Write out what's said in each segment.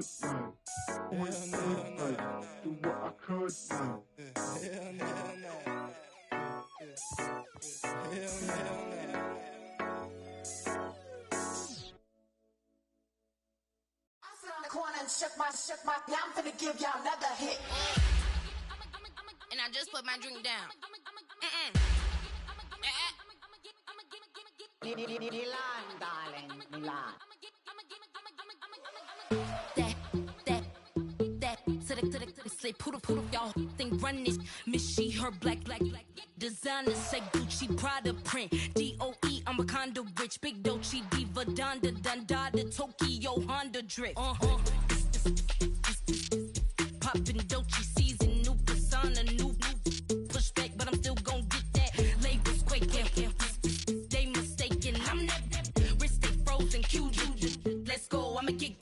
could now. Always said I'd do what I could now. Corner and shook my, now I'm finna give y'all another hit. And I just put my drink down. Milan, darling, Milan. That, to the slay, poodle, y'all think run this. Miss she, her black, designer, say Gucci, Prada print, DOE, I'm Wakanda rich, big Dolce, Diva, Donda, the Tokyo, Honda drift. Poppin' Dolce season, new persona, new pushback, but I'm still gon' get that. Labels quaking, they mistaken, I'm that wrist stay frozen, cute, let's go, I'ma get.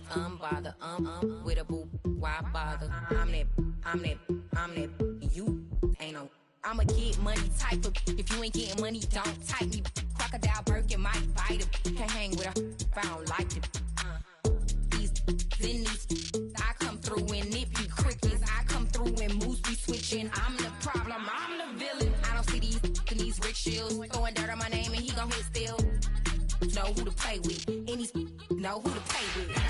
Unbothered, with a boo, why bother? I'm that, you ain't no. I'm a get money type of, if you ain't getting money, don't type me. Crocodile Birkin might bite him. Can't hang with her if I don't like it. These, I come through and nip you crickets. I come through and moose be switching. I'm the problem, I'm the villain. I don't see these rickshaws throwing dirt on my name and he gon' hit still. Know who to play with, and these know who to play with.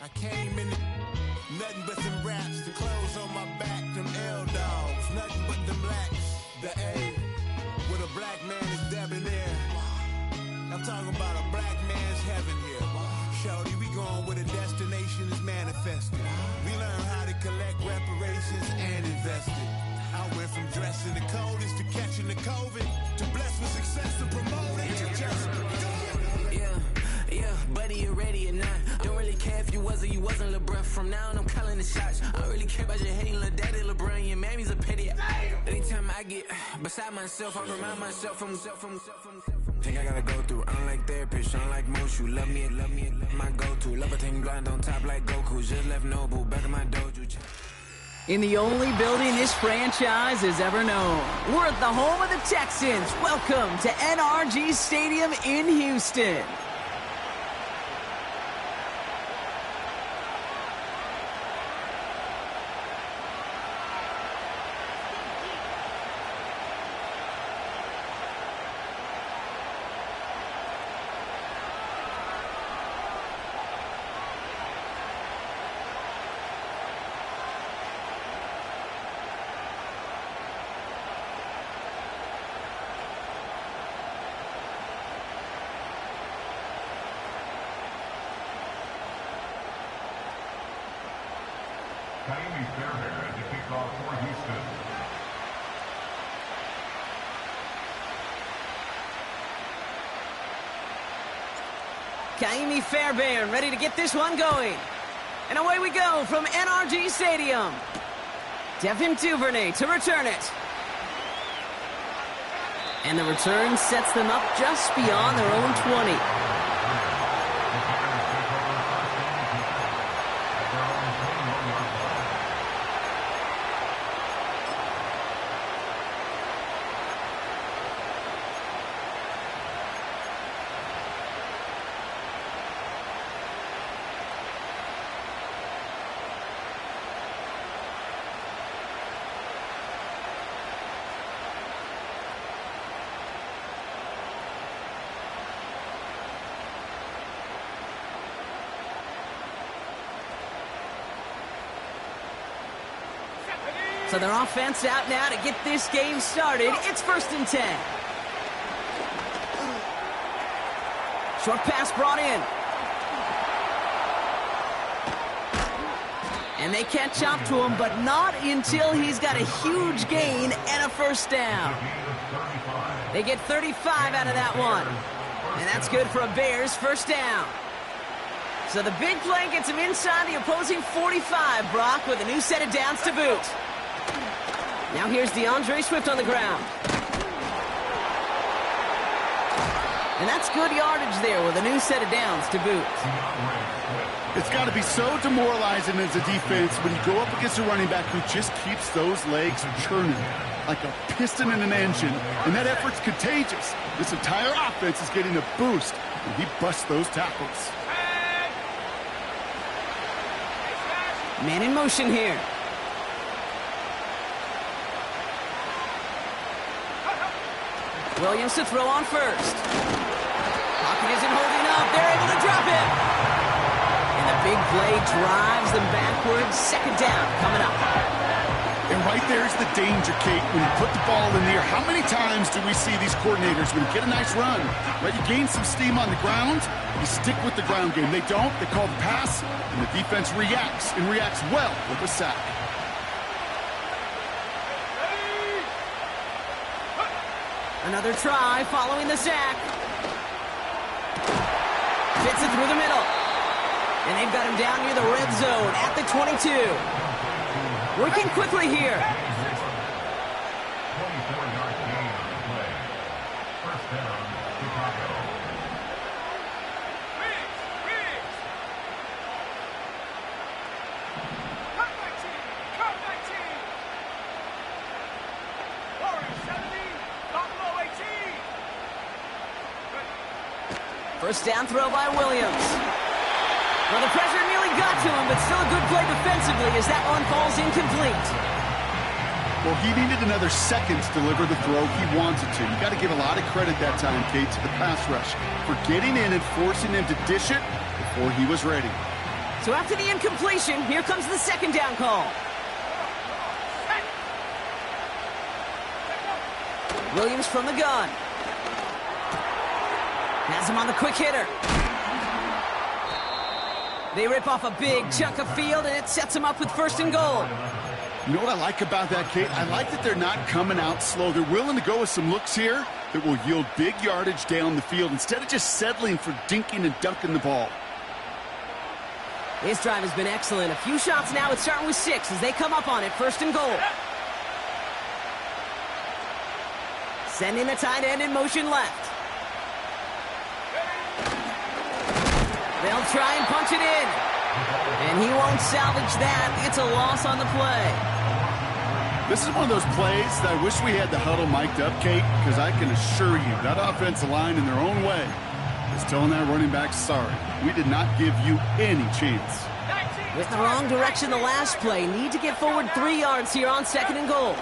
I came in nothing but some raps, the clothes on my back, them L-dogs, nothing but them blacks. The A, with a black man is debonair. I'm talking about a black man's heaven here. Shorty, we going where the destination is manifested. We learn how to collect reparations and invest it. I went from dressing the coldest to catching the COVID, to blessed with success to promote it, to just go. Yeah, buddy, you ready or not? Don't really care if you was or you wasn't LeBron. From now on, I'm calling the shots. I don't really care about your hating little daddy LeBron. Your mammy's a pity. Anytime I get beside myself, I remind myself from. Think I gotta go through. Unlike therapist, unlike most. You love me, my go-to. Love a thing blind on top like Goku. Just left Noble, back in my dojo. In the only building this franchise has ever known. We're at the home of the Texans. Welcome to NRG Stadium in Houston. Kaimi Fairbairn ready to get this one going. And away we go from NRG Stadium. Devin Duvernay to return it. And the return sets them up just beyond their own 20. So their offense out now to get this game started. It's 1st and 10. Short pass brought in. And they catch up to him, but not until he's got a huge gain and a first down. They get 35 out of that one. And that's good for a Bears first down. So the big play gets him inside the opposing 45, Brock, with a new set of downs to boot. Now here's DeAndre Swift on the ground. And that's good yardage there with a new set of downs to boot. It's got to be so demoralizing as a defense when you go up against a running back who just keeps those legs churning like a piston in an engine, and that effort's contagious. This entire offense is getting a boost when he busts those tackles. Man in motion here. Williams to throw on first. Pocket isn't holding up. They're able to drop it. And the big play drives them backwards. Second down coming up. And right there's the danger, Kate, when you put the ball in the air. How many times do we see these coordinators, when you get a nice run, right, you gain some steam on the ground, you stick with the ground game. They don't. They call the pass, and the defense reacts, and reacts well with a sack. Another try following the sack. Fits it through the middle. And they've got him down near the red zone at the 22. Working quickly here. 24-yard gain on the play. First down, Chicago. First down throw by Williams. Well, the pressure nearly got to him, but still a good play defensively as that one falls incomplete. Well, he needed another second to deliver the throw he wanted to. You got to give a lot of credit that time, Kate, to the pass rush for getting in and forcing him to dish it before he was ready. So after the incompletion, here comes the second down call. Williams from the gun. Has him on the quick hitter. They rip off a big chunk of field, and it sets them up with 1st and goal. You know what I like about that, Kate? I like that they're not coming out slow. They're willing to go with some looks here that will yield big yardage down the field instead of just settling for dinking and dunking the ball. This drive has been excellent. A few shots now. It's starting with 6 as they come up on it. 1st and goal. Sending the tight end in motion left. They'll try and punch it in. And he won't salvage that. It's a loss on the play. This is one of those plays that I wish we had the huddle mic'd up, Kate, because I can assure you that offensive line in their own way is telling that running back, sorry, we did not give you any chance. With the wrong direction the last play. Need to get forward 3 yards here on 2nd and goal.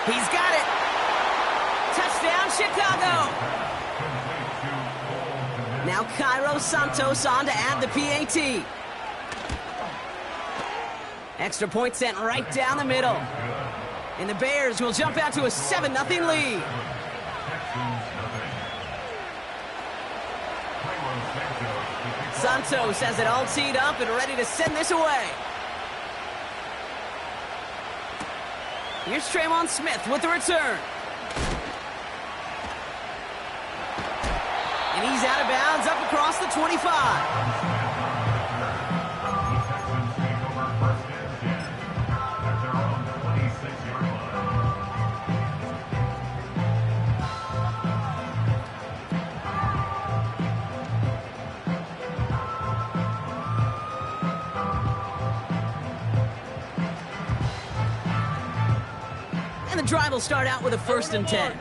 He's got it. Touchdown, Chicago. Now Cairo Santos on to add the PAT. Extra point sent right down the middle. And the Bears will jump out to a 7-0 lead. Santos has it all teed up and ready to send this away. Here's Traymon Smith with the return. And he's out of bounds up across the 25. The drive will start out with a 1st and 10.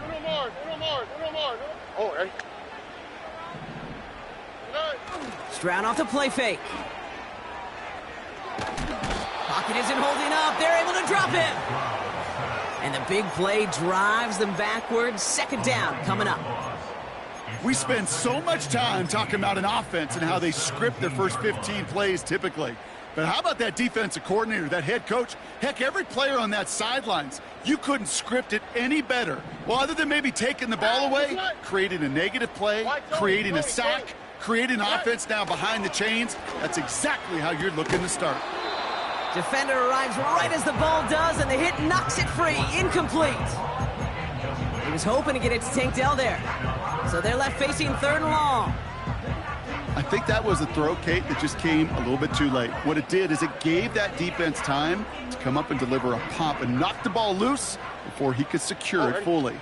Stroud off the play fake. Pocket isn't holding up. They're able to drop him. And the big play drives them backwards. 2nd down coming up. We spend so much time talking about an offense and how they script their first 15 plays typically. But how about that defensive coordinator, that head coach? Heck, every player on that sidelines, you couldn't script it any better. Well, other than maybe taking the ball away, creating a negative play, creating a sack, creating an offense now behind the chains. That's exactly how you're looking to start. Defender arrives right as the ball does, and the hit knocks it free. Incomplete. He was hoping to get it to Tank Dell there. So they're left facing 3rd and long. I think that was a throw, Kate, that just came a little bit too late. What it did is it gave that defense time to come up and deliver a pop and knock the ball loose before he could secure it fully.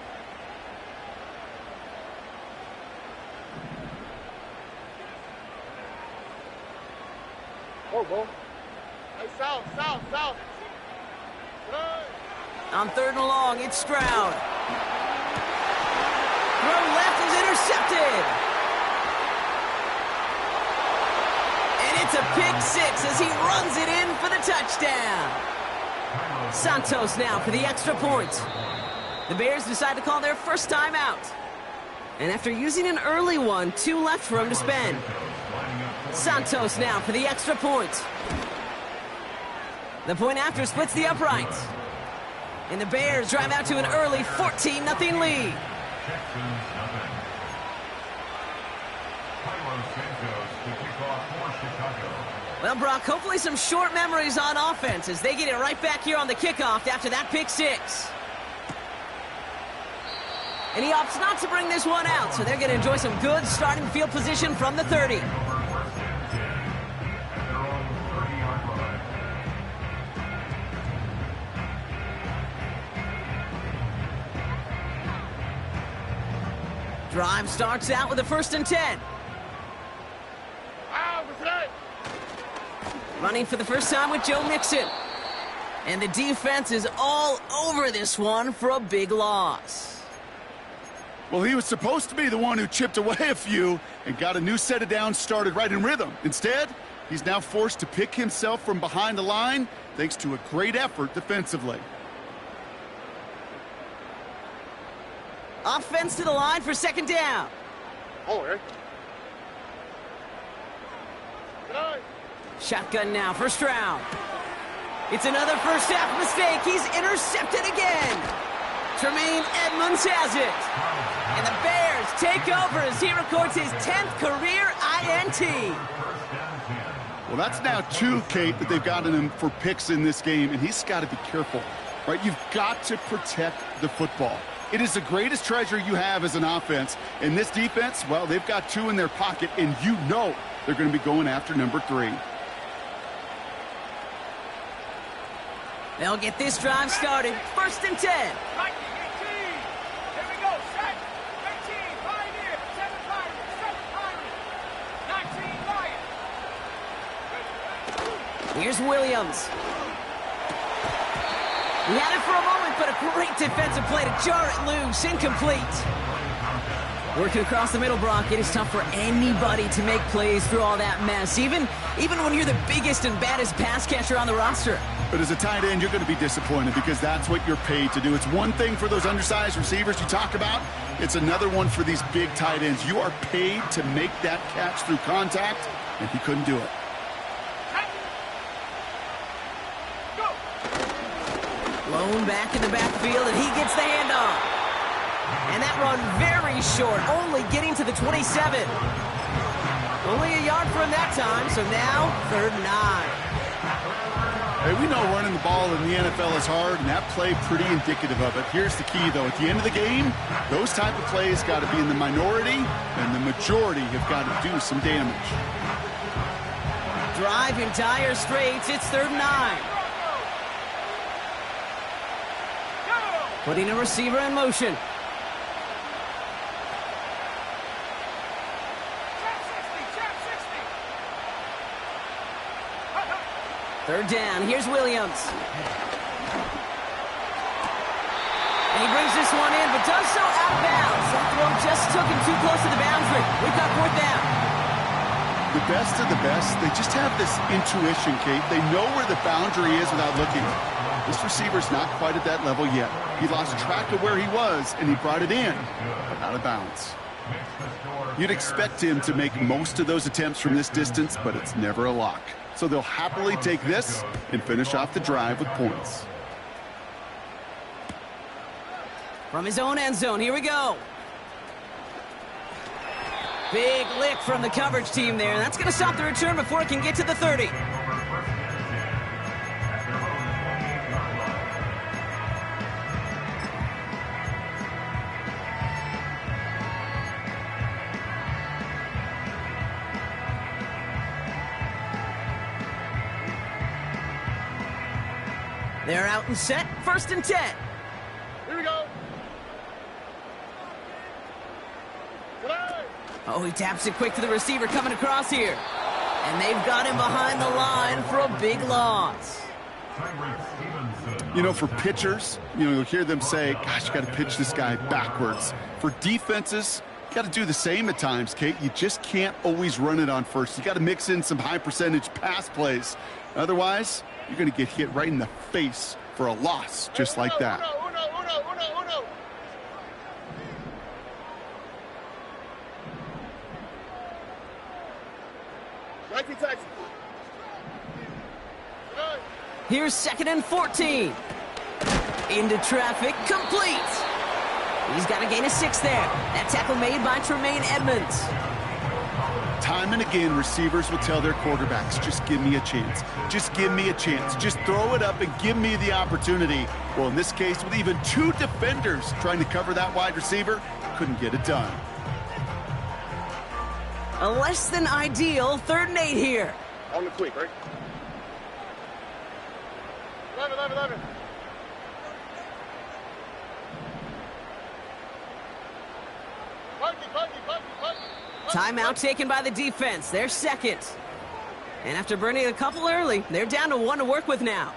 South. On 3rd and long, it's Stroud. Throw left is intercepted. It's a pick 6 as he runs it in for the touchdown. Santos now for the extra point. The Bears decide to call their first timeout. And after using an early one, 2 left for him to spend. Santos now for the extra point. The point after splits the uprights. And the Bears drive out to an early 14-0 lead. Well, Brock, hopefully some short memories on offense as they get it right back here on the kickoff after that pick 6. And he opts not to bring this one out, so they're going to enjoy some good starting field position from the 30. Drive starts out with a 1st and 10. Running for the first time with Joe Mixon. And the defense is all over this one for a big loss. Well, he was supposed to be the one who chipped away a few and got a new set of downs started right in rhythm. Instead, he's now forced to pick himself from behind the line thanks to a great effort defensively. Offense to the line for 2nd down. Shotgun now for Stroud. It's another first half mistake. He's intercepted again. Tremaine Edmonds has it. And the Bears take over as he records his 10th career INT. Well, that's now 2, Kate, that they've gotten him for picks in this game, and he's got to be careful, right? You've got to protect the football. It is the greatest treasure you have as an offense. And this defense, well, they've got 2 in their pocket, and you know they're going to be going after number 3. They'll get this drive started. 1st and 10. Here we go. Set. 13. Pioneer. 7 Pioneer. 19 Lion. Here's Williams. He had it for a moment, but a great defensive play to jar it loose. Incomplete. Working across the middle, Brock, it is tough for anybody to make plays through all that mess, even when you're the biggest and baddest pass catcher on the roster. But as a tight end, you're going to be disappointed because that's what you're paid to do. It's one thing for those undersized receivers you talk about. It's another one for these big tight ends. You are paid to make that catch through contact, and he couldn't do it. Blown back in the backfield, and he gets the handoff. And that run very short, only getting to the 27. Only a yard for him that time, so now 3rd and 9. Hey, we know running the ball in the NFL is hard, and that play pretty indicative of it. Here's the key, though. At the end of the game, those type of plays got to be in the minority, and the majority have got to do some damage. Drive in dire straits. It's 3rd and 9. Putting a receiver in motion. Third down. Here's Williams. And he brings this one in, but does so out of bounds. That throw just took him too close to the boundary. We've got 4th down. The best of the best, they just have this intuition, Kate. They know where the boundary is without looking. This receiver's not quite at that level yet. He lost track of where he was, and he brought it in, but out of bounds. You'd expect him to make most of those attempts from this distance, but it's never a lock. So they'll happily take this and finish off the drive with points. From his own end zone, here we go. Big lick from the coverage team there. That's going to stop the return before it can get to the 30. They're out and set. 1st and 10. Here we go. Oh, he taps it quick to the receiver coming across here. And they've got him behind the line for a big loss. You know, for pitchers, you'll hear them say, gosh, you got to pitch this guy backwards. For defenses, you got to do the same at times, Kate. You just can't always run it on first. You got to mix in some high percentage pass plays. Otherwise, you're going to get hit right in the face for a loss just like that. Uno. Here's 2nd and 14. Into traffic, complete. He's got a gain of 6 there. That tackle made by Tremaine Edmonds. Time and again, receivers will tell their quarterbacks, just give me a chance. Just give me a chance. Just throw it up and give me the opportunity. Well, in this case, with even 2 defenders trying to cover that wide receiver, couldn't get it done. A less than ideal 3rd and 8 here. On the quick, right? 11. Timeout taken by the defense. They're 2nd. And after burning a couple early, they're down to 1 to work with now.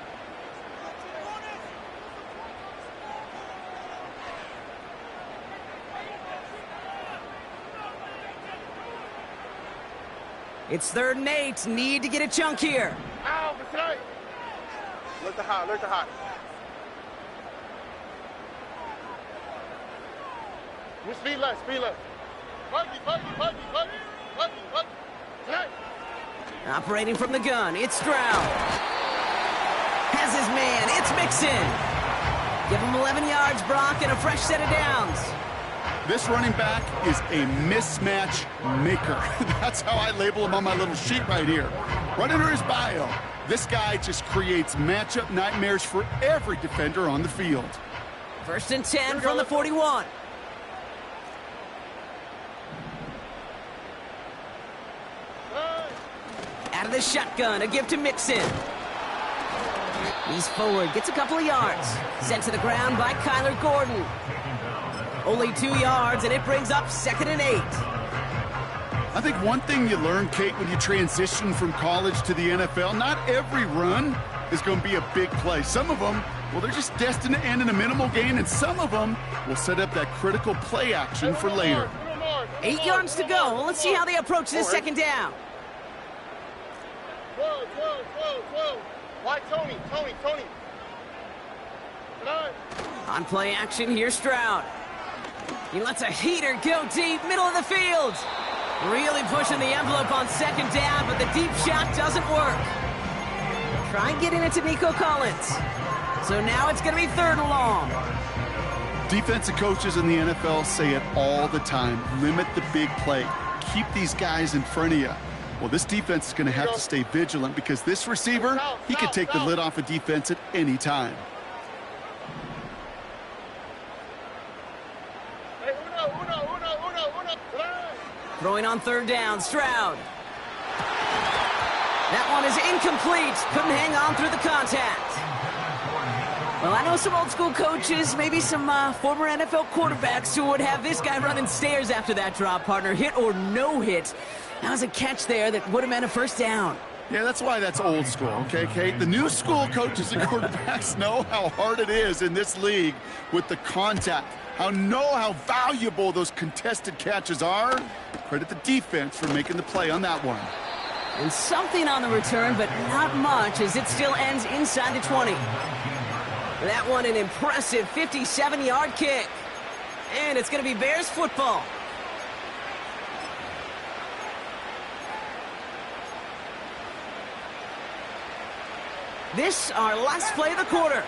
It's 3rd and 8. Need to get a chunk here. Ow, that's right. Look the hot. Speed left. Operating from the gun, it's Stroud. Has his man, it's Mixon. Give him 11 yards, Brock, and a fresh set of downs. This running back is a mismatch maker. That's how I label him on my little sheet right here. Right under his bio, this guy just creates matchup nightmares for every defender on the field. 1st and 10 from the 41. Out of the shotgun, a give to Mixon. He's forward, gets a couple of yards. Sent to the ground by Kyler Gordon. Only 2 yards, and it brings up 2nd and 8. I think one thing you learn, Kate, when you transition from college to the NFL, not every run is going to be a big play. Some of them, well, they're just destined to end in a minimal gain, and some of them will set up that critical play action for later. 8 yards to go. Well, let's see how they approach this 2nd down. 12. Why Tony? On play action, here's Stroud. He lets a heater go deep, middle of the field. Really pushing the envelope on 2nd down, but the deep shot doesn't work. Try and get in it to Nico Collins. So now it's going to be 3rd and long. Defensive coaches in the NFL say it all the time. Limit the big play. Keep these guys in front of you. Well, this defense is going to have to stay vigilant because this receiver, he can take the lid off a defense at any time. Throwing on third down, Stroud. That one is incomplete. Couldn't hang on through the contact. Well, I know some old school coaches, maybe some former NFL quarterbacks who would have this guy running stairs after that drop, partner. Hit or no hit. That was a catch there that would have meant a first down. Yeah, that's why that's old school, okay, Kate? The new school coaches and quarterbacks know how hard it is in this league with the contact. How valuable those contested catches are. Credit the defense for making the play on that one. And something on the return, but not much, as it still ends inside the 20. That one an impressive 57-yard kick. And it's going to be Bears football. This, our last play of the quarter.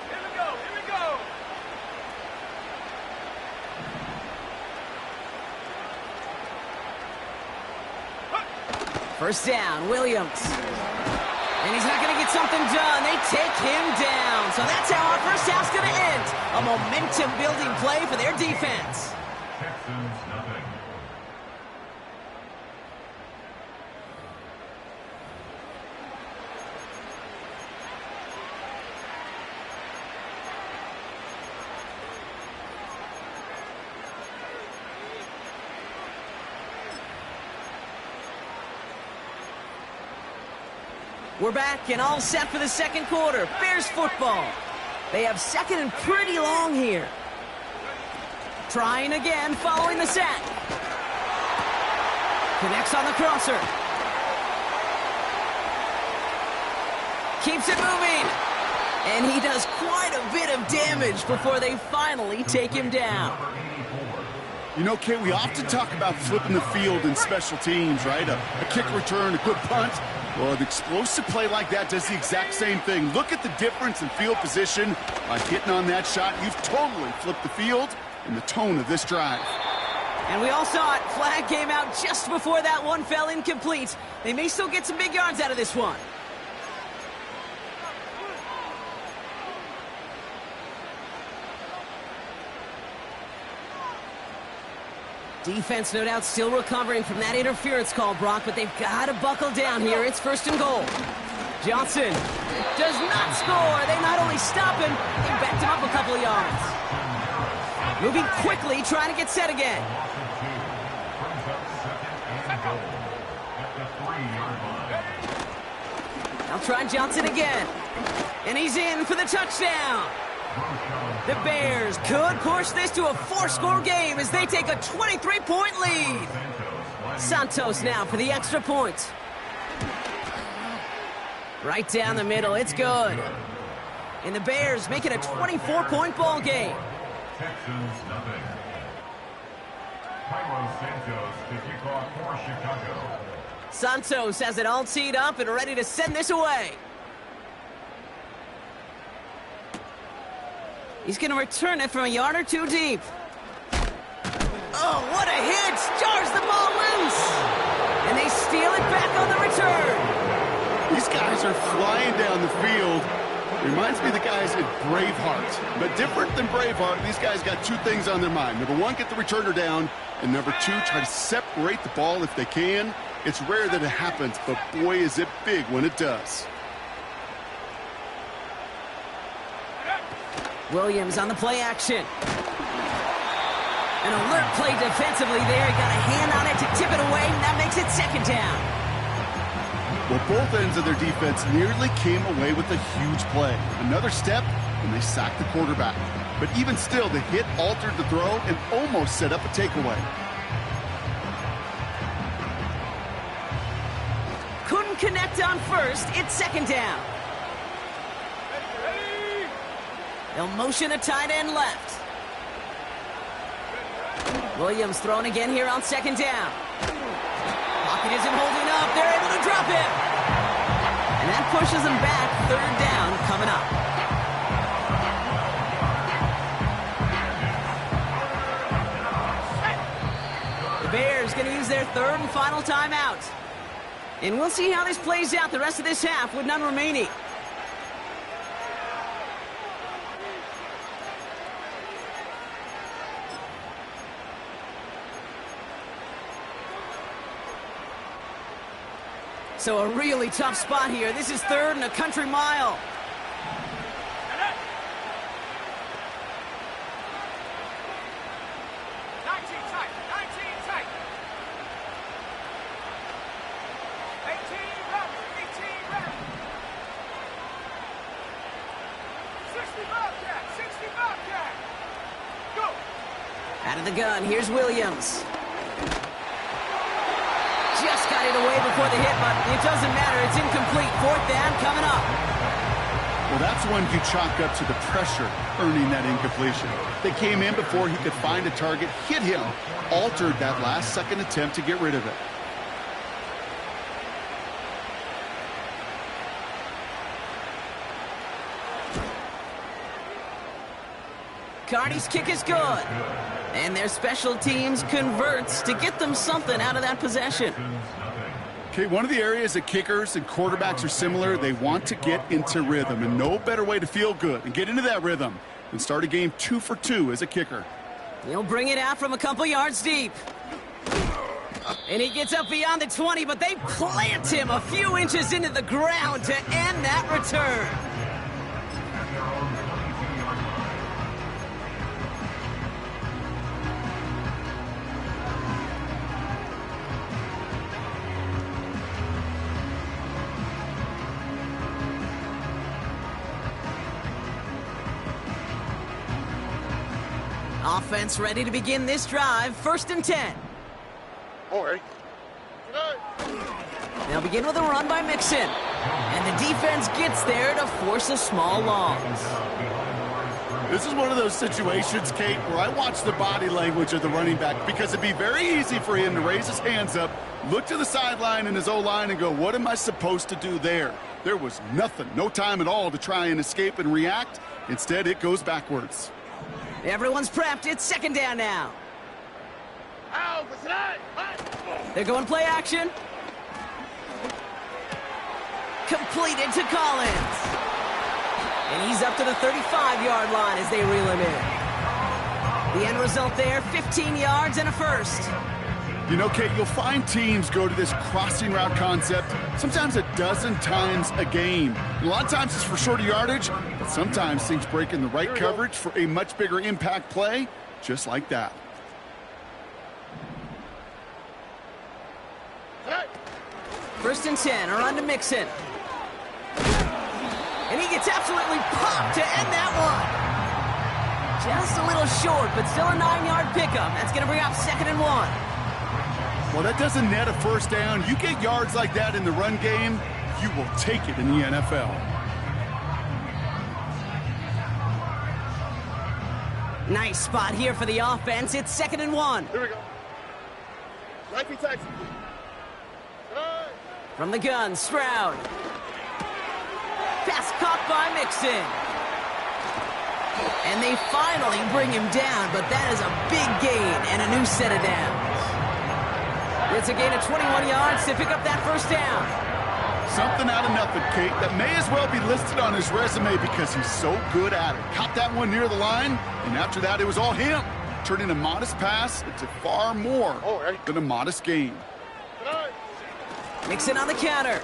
Here we go. First down, Williams. And he's not going to get something done. They take him down. So that's how our first half's going to end. A momentum-building play for their defense. Texans, nothing. We're back and all set for the second quarter. Bears football. They have second and pretty long here. Trying again following the sack. Connects on the crosser. Keeps it moving. And he does quite a bit of damage before they finally take him down. You know, Kate, we often talk about flipping the field in special teams, right? A kick return, a good punt. Well, an explosive play like that does the exact same thing. Look at the difference in field position. By hitting on that shot, you've totally flipped the field and the tone of this drive. And we all saw it. Flag came out just before that one fell incomplete. They may still get some big yards out of this one. Defense, no doubt, still recovering from that interference call, Brock, but they've got to buckle down here. It's first and goal. Johnson does not score. They not only stop him, they backed him up a couple of yards. Moving quickly, trying to get set again. Now try Johnson again. And he's in for the touchdown. The Bears could push this to a 4-score game as they take a 23-point lead. Santos now for the extra point. Right down the middle, it's good. And the Bears make it a 24-point ball game. Texans, nothing. Santos to kick off for Chicago. Santos has it all teed up and ready to send this away. He's going to return it from a yard or two deep. Oh, what a hit! Jars the ball loose! And they steal it back on the return. These guys are flying down the field. Reminds me of the guys at Braveheart. But different than Braveheart, these guys got two things on their mind. Number one, get the returner down. And number two, try to separate the ball if they can. It's rare that it happens, but boy, is it big when it does. Williams on the play action. An alert play defensively there. He got a hand on it to tip it away, and that makes it second down. Well, both ends of their defense nearly came away with a huge play. Another step, and they sacked the quarterback. But even still, the hit altered the throw and almost set up a takeaway. Couldn't connect on first. It's second down. They'll motion a tight end left. Williams throwing again here on second down. Pocket isn't holding up. They're able to drop him. And that pushes them back. Third down coming up. The Bears going to use their their third and final timeout. And we'll see how this plays out the rest of this half with none remaining. So a really tough spot here. This is third and a country mile. Out of the gun, here's Williams. Just got it away before the hit, but it doesn't matter. It's incomplete. Fourth down coming up. Well, that's one you chalk up to the pressure earning that incompletion. They came in before he could find a target, hit him, altered that last-second attempt to get rid of it. Carney's kick is good. And their special teams converts to get them something out of that possession. Okay, one of the areas that kickers and quarterbacks are similar, they want to get into rhythm. And no better way to feel good and get into that rhythm than start a game 2 for 2 as a kicker. He'll bring it out from a couple yards deep. And he gets up beyond the 20, but they plant him a few inches into the ground to end that return. Offense ready to begin this drive. First and 10. All right. They'll begin with a run by Mixon. And the defense gets there to force a small loss. This is one of those situations, Kate, where I watch the body language of the running back because it'd be very easy for him to raise his hands up, look to the sideline in his O-line and go, what am I supposed to do there? There was nothing, no time at all to try and escape and react. Instead, it goes backwards. Everyone's prepped. It's second down now. They're going play action. Completed to Collins. And he's up to the 35-yard line as they reel him in. The end result there, 15 yards and a first. You know, Kate, you'll find teams go to this crossing route concept sometimes a dozen times a game. And a lot of times it's for shorter yardage, but sometimes things break in the right coverage for a much bigger impact play, just like that. First and 10, a run to Mixon. And he gets absolutely popped to end that one. Just a little short, but still a 9-yard pickup. That's going to bring up second and 1. Well, that doesn't net a first down. You get yards like that in the run game, you will take it in the NFL. Nice spot here for the offense. It's second and 1. Here we go. Likely Texas. From the gun, Stroud. Pass caught by Mixon. And they finally bring him down, but that is a big gain and a new set of downs. It's a gain of 21 yards to pick up that first down. Something out of nothing, Kate, that may as well be listed on his resume because he's so good at it. Caught that one near the line, and after that, it was all him. Turning a modest pass into far more than a modest gain. Mixon on the counter.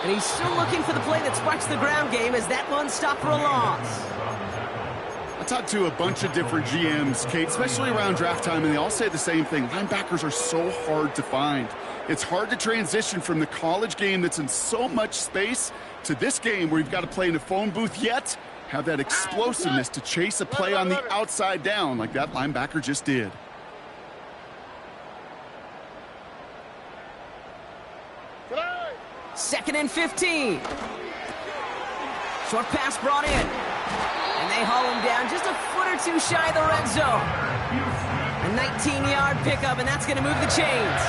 And he's still looking for the play that sparks the ground game as that one stopped for a loss. I talked to a bunch of different GMs, Kate, especially around draft time, and they all say the same thing. Linebackers are so hard to find. It's hard to transition from the college game that's in so much space to this game where you've got to play in a phone booth yet have that explosiveness to chase a play on the outside down like that linebacker just did. Second and 15. Short pass brought in. And they haul him down just a foot or two shy of the red zone. A 19-yard pickup, and that's going to move the chains.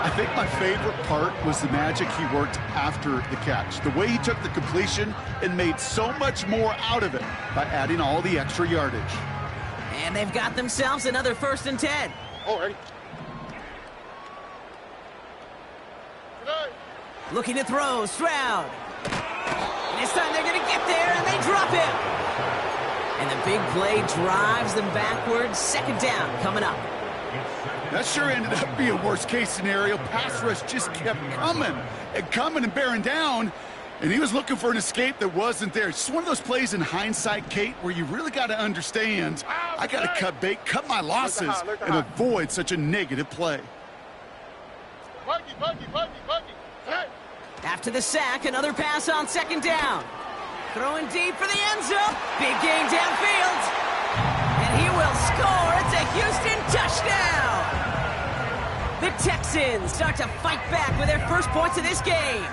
I think my favorite part was the magic he worked after the catch. The way he took the completion and made so much more out of it by adding all the extra yardage. And they've got themselves another first and 10. All right. Looking to throw, Stroud. And this time they're going to get there, and they drop him. And the big play drives them backwards. Second down coming up. That sure ended up being worst-case scenario. Pass rush just kept coming and bearing down, and he was looking for an escape that wasn't there. It's just one of those plays in hindsight, Kate, where you really got to understand, I got to cut bait, cut my losses, and avoid such a negative play. After the sack, another pass on second down. Throwing deep for the end zone. Big gain downfield. And he will score. It's a Houston touchdown. The Texans start to fight back with their first points of this game.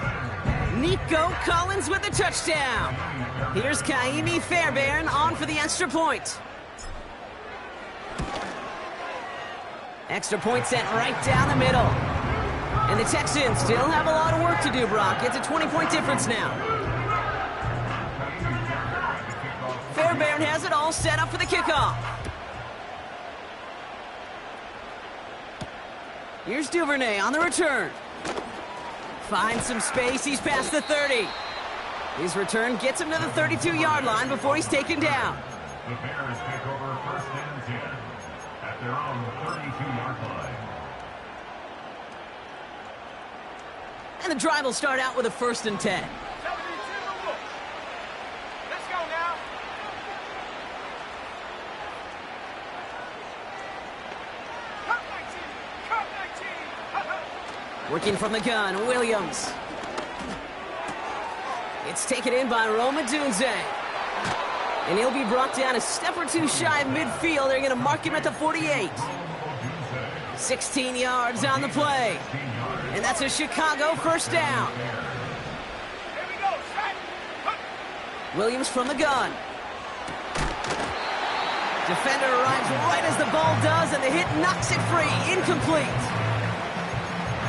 Nico Collins with the touchdown. Here's Kaimi Fairbairn on for the extra point. Extra point sent right down the middle. And the Texans still have a lot of work to do, Brock. It's a 20-point difference now. Fairbairn has it all set up for the kickoff. Here's Duvernay on the return. Finds some space. He's past the 30. His return gets him to the 32-yard line before he's taken down. The Bears take over first and 10 at their own 32-yard line. And the drive will start out with a 1st and 10. Let's go now. Cut 19. Working from the gun, Williams. It's taken in by Roma Dunze. And he'll be brought down a step or two shy of midfield. They're going to mark him at the 48. 16 yards on the play. And that's a Chicago first down. Here we go. Williams from the gun. Defender arrives right as the ball does, and the hit knocks it free. Incomplete.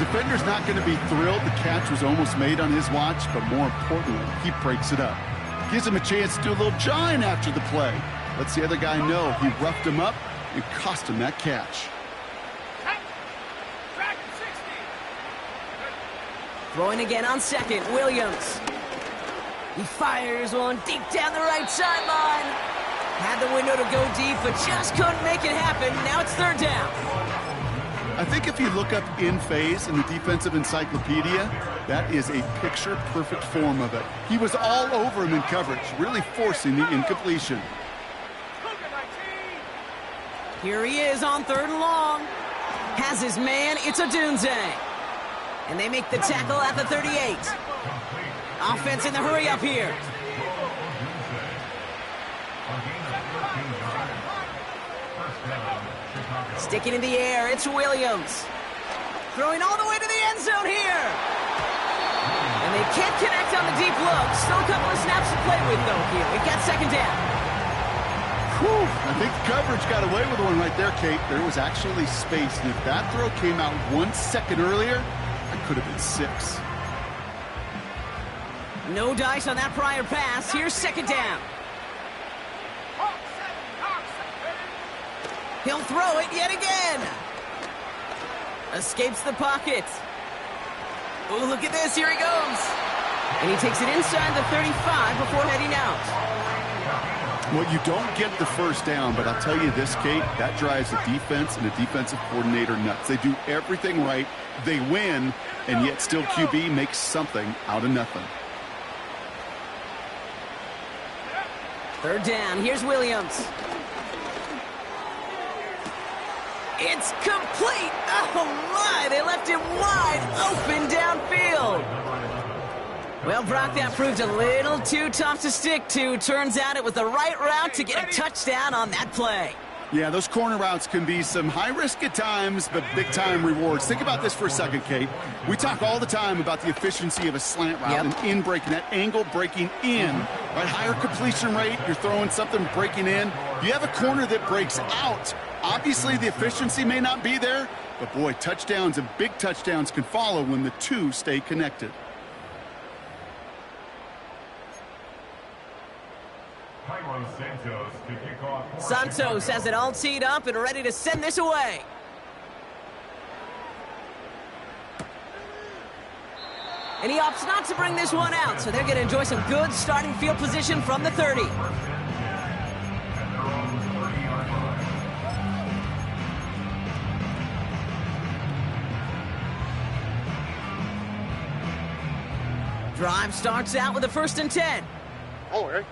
Defender's not going to be thrilled the catch was almost made on his watch, but more importantly, he breaks it up. Gives him a chance to do a little jawing after the play. Lets the other guy know he roughed him up and cost him that catch. Throwing again on second, Williams. He fires one deep down the right sideline. Had the window to go deep, but just couldn't make it happen. Now it's third down. I think if you look up in phase in the defensive encyclopedia, that is a picture-perfect form of it. He was all over him in coverage, really forcing the incompletion. Here he is on 3rd and long. Has his man, it's a Dunze. And they make the tackle at the 38. Offense in the hurry up here. Sticking in the air, it's Williams. Throwing all the way to the end zone here. And they can't connect on the deep look. Still a couple of snaps to play with, though, here. We've got second down. Whew, I think coverage got away with one right there, Kate. There was actually space, and if that throw came out 1 second earlier, that could have been 6. No dice on that prior pass. Here's second down. He'll throw it yet again. Escapes the pocket. Oh, look at this. Here he goes. And he takes it inside the 35 before heading out. Well, you don't get the first down, but I'll tell you this, Kate, that drives the defense and the defensive coordinator nuts. They do everything right. They win, and yet still QB makes something out of nothing. Third down. Here's Williams. It's complete. Oh, my. They left it wide open downfield. Well, Brock, that proved a little too tough to stick to. Turns out it was the right route to get a touchdown on that play. Yeah, those corner routes can be some high risk at times, but big-time rewards. Think about this for a second, Kate. We talk all the time about the efficiency of a slant route and in breaking, that angle breaking in. Right, higher completion rate, you're throwing something breaking in. You have a corner that breaks out. Obviously, the efficiency may not be there, but boy, touchdowns and big touchdowns can follow when the two stay connected. Santos has it all teed up and ready to send this away. And he opts not to bring this one out, so they're going to enjoy some good starting field position from the 30. Drive starts out with a 1st and 10. Oh, hey.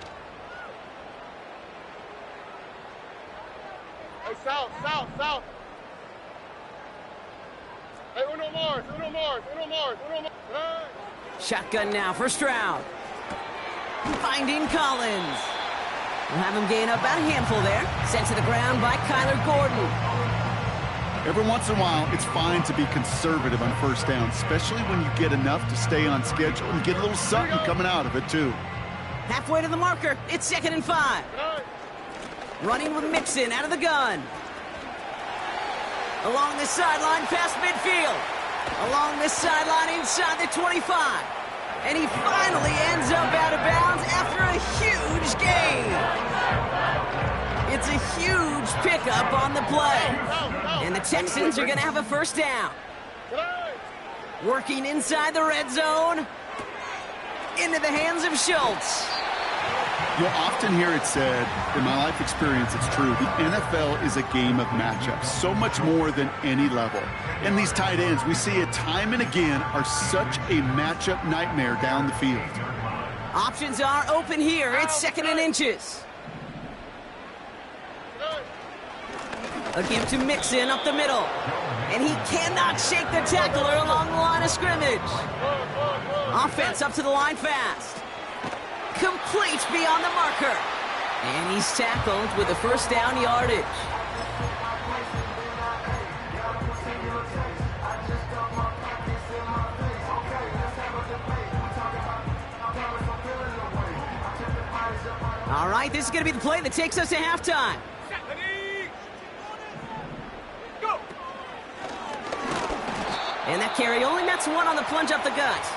Hey, south. Hey, uno Mars. Hey. Shotgun now, first round. Finding Collins. We'll have him gain up about a handful there. Sent to the ground by Kyler Gordon. Every once in a while, it's fine to be conservative on 1st down, especially when you get enough to stay on schedule and get a little something coming out of it, too. Halfway to the marker, it's 2nd and 5. Running with Mixon out of the gun. Along the sideline past midfield. Along the sideline inside the 25. And he finally ends up out of bounds after a huge gain. It's a huge pickup on the play. And the Texans are going to have a 1st down. Working inside the red zone. Into the hands of Schultz. You'll often hear it said, in my life experience, it's true, the NFL is a game of matchups, so much more than any level. And these tight ends, we see it time and again, are such a matchup nightmare down the field. Options are open here. It's 2nd and inches. A give to Mixon up the middle. And he cannot shake the tackler along the line of scrimmage. Offense up to the line fast. Complete beyond the marker. And he's tackled with the 1st down yardage. All right, this is going to be the play that takes us to halftime. Go! And that carry only nets 1 on the plunge up the gut.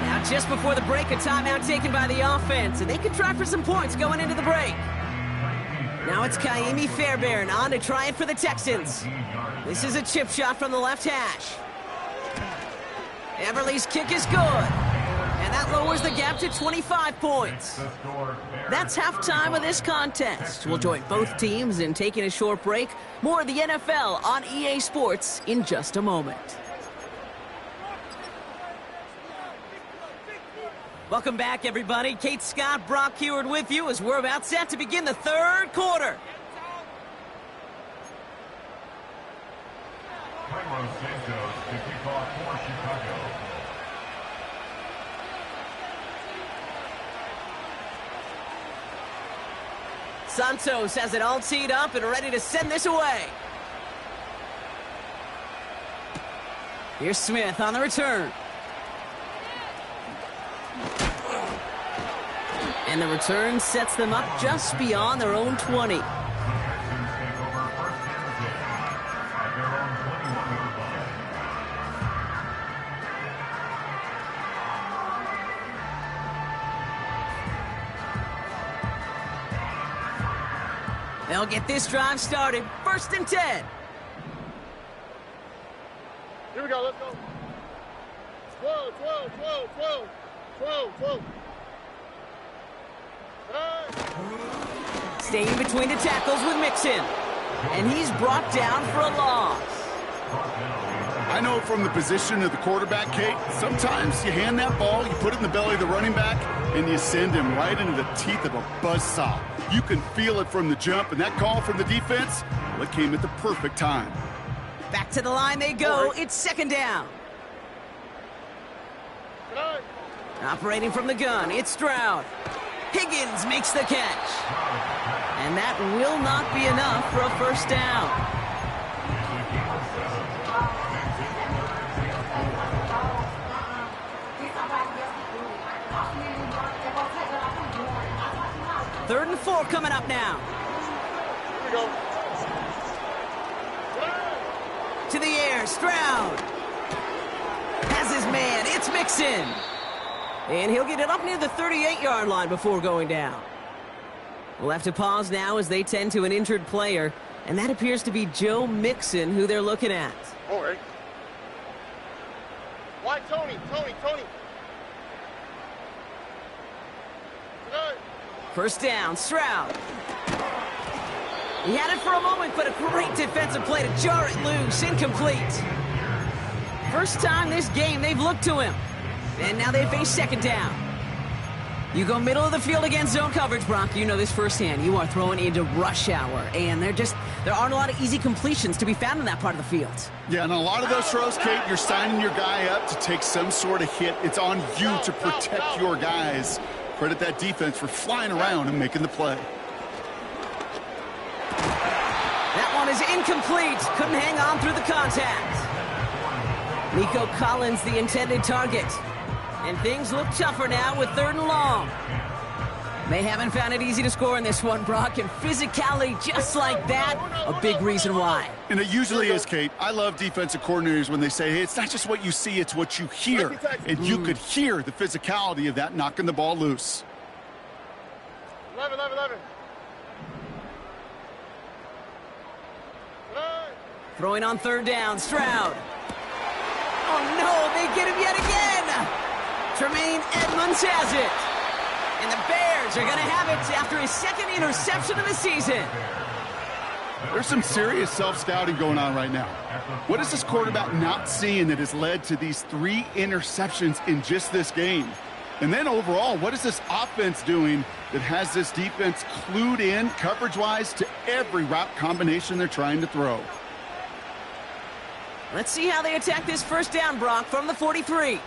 Now, just before the break, a timeout taken by the offense, and they can try for some points going into the break. Now it's Kaimi Fairbairn on to try it for the Texans. This is a chip shot from the left hash. Everly's kick is good. And that lowers the gap to 25 points. That's halftime of this contest. We'll join both teams in taking a short break. More of the NFL on EA Sports in just a moment. Welcome back, everybody. Kate Scott, Brock Heward with you as we're about set to begin the 3rd quarter. Carlos Santos to kick off for Chicago. Santos has it all teed up and ready to send this away. Here's Smith on the return. And the return sets them up just beyond their own 20. They'll get this drive started. 1st and 10. Here we go, let's go. 12. Staying between the tackles with Mixon. And he's brought down for a loss. I know from the position of the quarterback, Kate, sometimes you hand that ball, you put it in the belly of the running back, and you send him right into the teeth of a buzzsaw. You can feel it from the jump, and that call from the defense, well, it came at the perfect time. Back to the line they go. It's 2nd down. Operating from the gun, it's Stroud. Higgins makes the catch. And that will not be enough for a 1st down. Third and 4 coming up now. Here we go. To the air, Stroud. Has his man, it's Mixon. And he'll get it up near the 38-yard line before going down. We'll have to pause now as they tend to an injured player, and that appears to be Joe Mixon, who they're looking at. All right. Why, Tony? Tonight. First down, Stroud. He had it for a moment, but a great defensive play to jar it loose. Incomplete. First time this game they've looked to him. And now they face second down. You go middle of the field against zone coverage, Brock. You know this firsthand. You are throwing into rush hour, and there aren't a lot of easy completions to be found in that part of the field. Yeah, and a lot of those throws, Kate, you're signing your guy up to take some sort of hit. It's on you to protect your guys. Credit that defense for flying around and making the play. That one is incomplete. Couldn't hang on through the contact. Nico Collins, the intended target. And things look tougher now with 3rd and long. They haven't found it easy to score in this one, Brock, and physicality just like that, a big reason why. And it usually is, Kate. I love defensive coordinators when they say, hey, it's not just what you see, it's what you hear. And you could hear the physicality of that knocking the ball loose. 11. Throwing on 3rd down, Stroud. Oh, no, they get him yet again. Tremaine Edmonds has it. And the Bears are going to have it after his 2nd interception of the season. There's some serious self-scouting going on right now. What is this quarterback not seeing that has led to these 3 interceptions in just this game? And then overall, what is this offense doing that has this defense clued in coverage-wise to every route combination they're trying to throw? Let's see how they attack this first down, Brock, from the 43.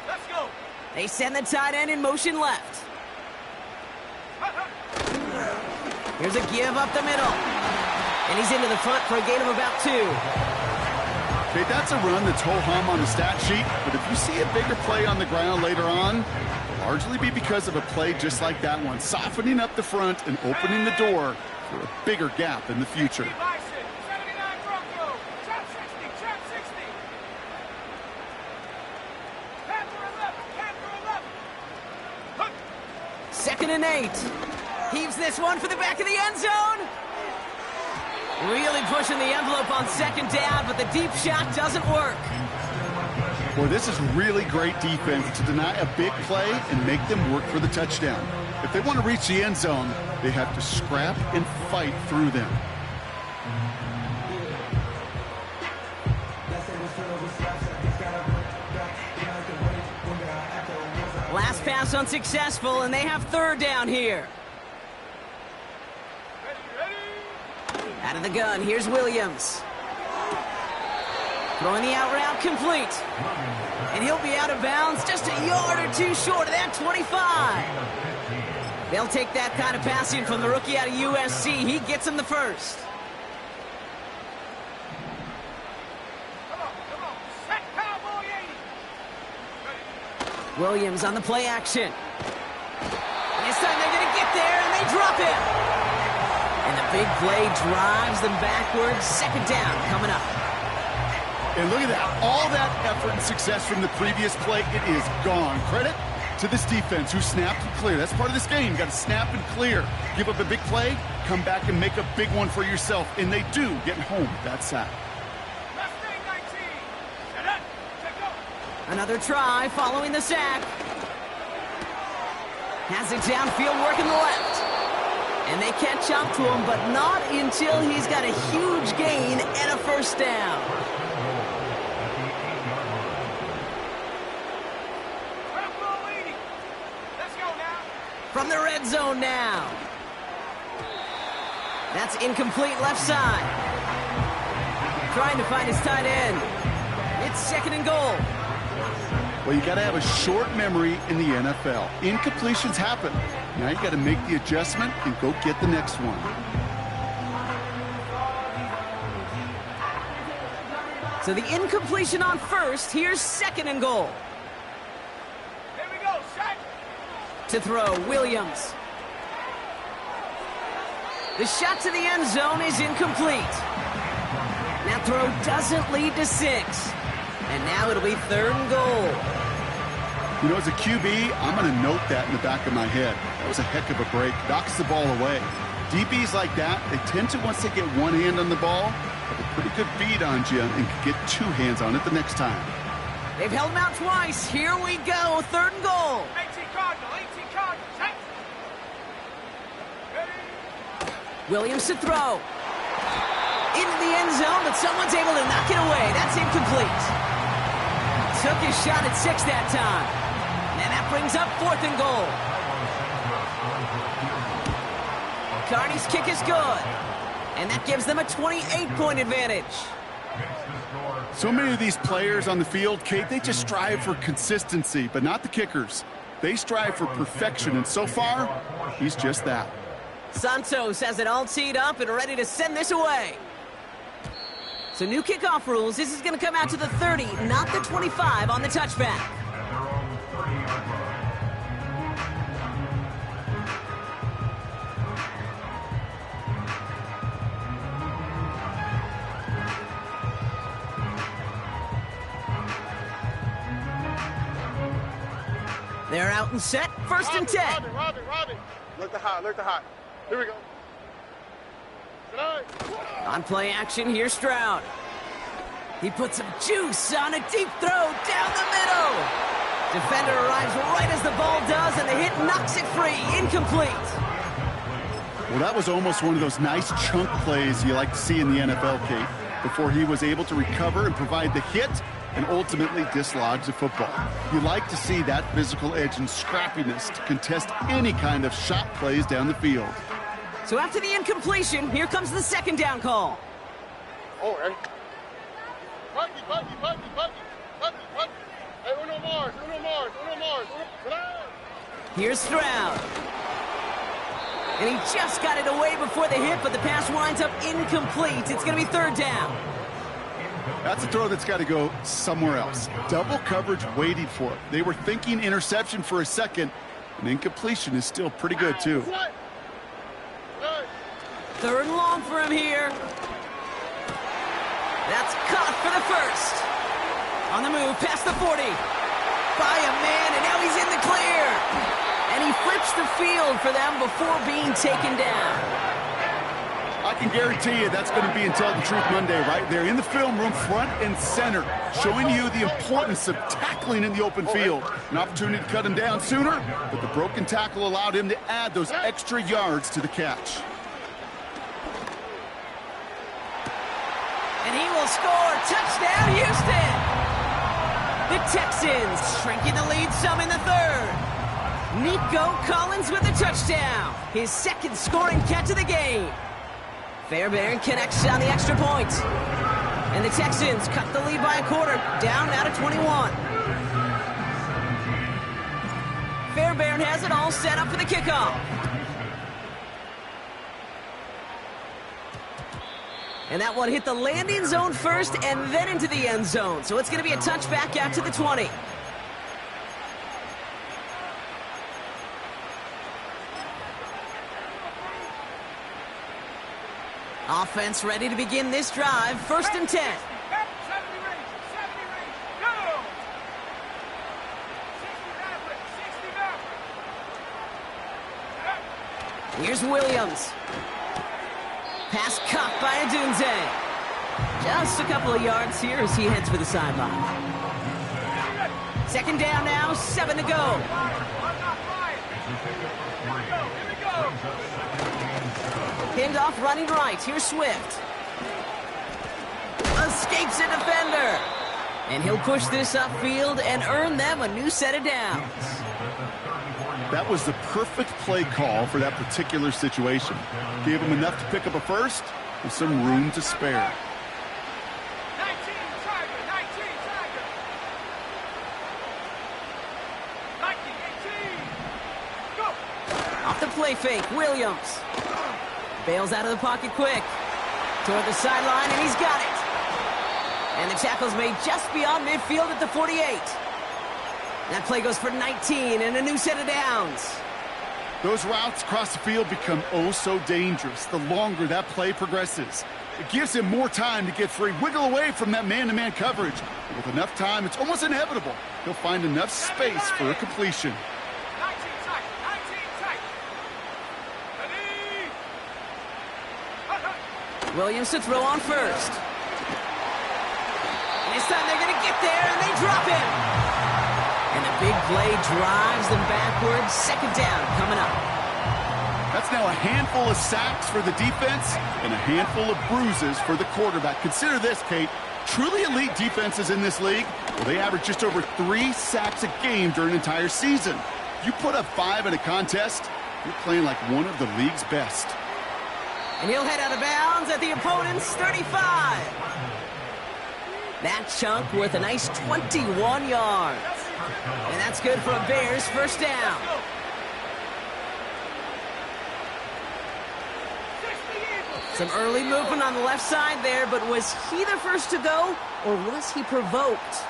Let's go. They send the tight end in motion left. Here's a give up the middle. And he's into the front for a gain of about 2. Okay, that's a run that's ho-hum on the stat sheet, but if you see a bigger play on the ground later on, it'll largely be because of a play just like that one, softening up the front and opening the door for a bigger gap in the future. 79 Bronco. Trap 60. Trap 60. Panther 11. 2nd and 8. Heaves this one for the back of the end zone. Really pushing the envelope on 2nd down, but the deep shot doesn't work. Well, this is really great defense to deny a big play and make them work for the touchdown. If they want to reach the end zone, they have to scrap and fight through them. Last pass unsuccessful, and they have 3rd down here. Out of the gun, here's Williams. Throwing the out route complete. And he'll be out of bounds just a yard or 2 short of that 25. They'll take that kind of passing from the rookie out of USC. He gets him the first. Come on. Set Cowboy 80. Williams on the play action. And this time they're going to get there, and they drop him. And the big play drives them backwards. 2nd down coming up. And look at that. All that effort and success from the previous play, it is gone. Credit to this defense who snapped and cleared. That's part of this game. You got to snap and clear. Give up a big play, come back and make a big one for yourself. And they do, getting home with that sack. Mustang 19. Set up. Set go. Another try following the sack. Has it downfield working the left. And they catch up to him, but not until he's got a huge gain and a first down. Bronco 80. Let's go now. From the red zone now. That's incomplete left side. Trying to find his tight end. It's 2nd and goal. Well, you got to have a short memory in the NFL. Incompletions happen. Now you got to make the adjustment and go get the next one. So the incompletion on 1st. Here's 2nd and goal. Here we go. Set. To throw, Williams. The shot to the end zone is incomplete. That throw doesn't lead to 6. And now it'll be 3rd and goal. You know, as a QB, I'm going to note that in the back of my head. That was a heck of a break. Knocks the ball away. DBs like that, they tend to, once they get one hand on the ball, have a pretty good beat on you and can get 2 hands on it the next time. They've held him out twice. Here we go, 3rd and goal. 18 Cardinal, 18 Cardinal. Set. Ready. Williams to throw. Into the end zone, but someone's able to knock it away. That's incomplete. Took his shot at 6 that time. And that brings up 4th and goal. Carney's kick is good. And that gives them a 28-point advantage. So many of these players on the field, Kate, they just strive for consistency, but not the kickers. They strive for perfection, and so far, he's just that. Santos has it all teed up and ready to send this away. So new kickoff rules. This is going to come out to the 30, not the 25 on the touchback. They're out and set. 1st and 10. Robbie. Look the hot. Here we go. On play action, here's Stroud. He puts some juice on a deep throw down the middle. Defender arrives right as the ball does, and the hit knocks it free. Incomplete. Well, that was almost one of those nice chunk plays you like to see in the NFL, Kate, before he was able to recover and provide the hit and ultimately dislodge the football. You like to see that physical edge and scrappiness to contest any kind of shot plays down the field. So after the incompletion, here comes the 2nd down call. Oh, ready? Buggy. Hey, Uno Mars. Here's Stroud. And he just got it away before the hit, but the pass winds up incomplete. It's going to be 3rd down. That's a throw that's got to go somewhere else. Double coverage waiting for it. They were thinking interception for a second, and incompletion is still pretty good, too. 3rd and long for him here. That's caught for the 1st. On the move, past the 40. By a man, and now he's in the clear. And he flips the field for them before being taken down. I can guarantee you that's going to be in Tell the Truth Monday right there in the film room, front and center, showing you the importance of tackling in the open field. An opportunity to cut him down sooner, but the broken tackle allowed him to add those extra yards to the catch. And he will score. Touchdown, Houston! The Texans shrinking the lead some in the 3rd. Nico Collins with a touchdown. His 2nd scoring catch of the game. Fairbairn connects on the extra point. And the Texans cut the lead by a quarter, down now to 21. Fairbairn has it all set up for the kickoff. And that one hit the landing zone first and then into the end zone. So it's going to be a touchback out to the 20. Offense ready to begin this drive. 1st and 10. 70 range, go! 60 Here's Williams. Pass caught by Adunze. Just a couple of yards here as he heads for the sideline. 2nd down now, 7 to go. Pinned off running right. Here's Swift. Escapes a defender. And he'll push this upfield and earn them a new set of downs. That was the perfect play call for that particular situation. Gave him enough to pick up a 1st with some room to spare. 19 Tiger. 18, go! Off the play fake, Williams. Bails out of the pocket quick. Toward the sideline, and he's got it. And the tackle's made just beyond midfield at the 48. That play goes for 19 and a new set of downs. Those routes across the field become oh so dangerous the longer that play progresses. It gives him more time to get free, wiggle away from that man-to-man coverage. And with enough time, it's almost inevitable he'll find enough space for a completion. 19 tight. Ready? Williams to throw on 1st. This time they're going to get there, and they drop him. And the big play drives them backwards. Second down coming up. That's now a handful of sacks for the defense and a handful of bruises for the quarterback. Consider this, Kate. Truly elite defenses in this league, well, they average just over 3 sacks a game during an entire season. You put up 5 in a contest, you're playing like one of the league's best. And he'll head out of bounds at the opponent's 35. That chunk worth a nice 21 yards. And that's good for a Bears first down. Some early movement on the left side there, but was he the first to go, or was he provoked?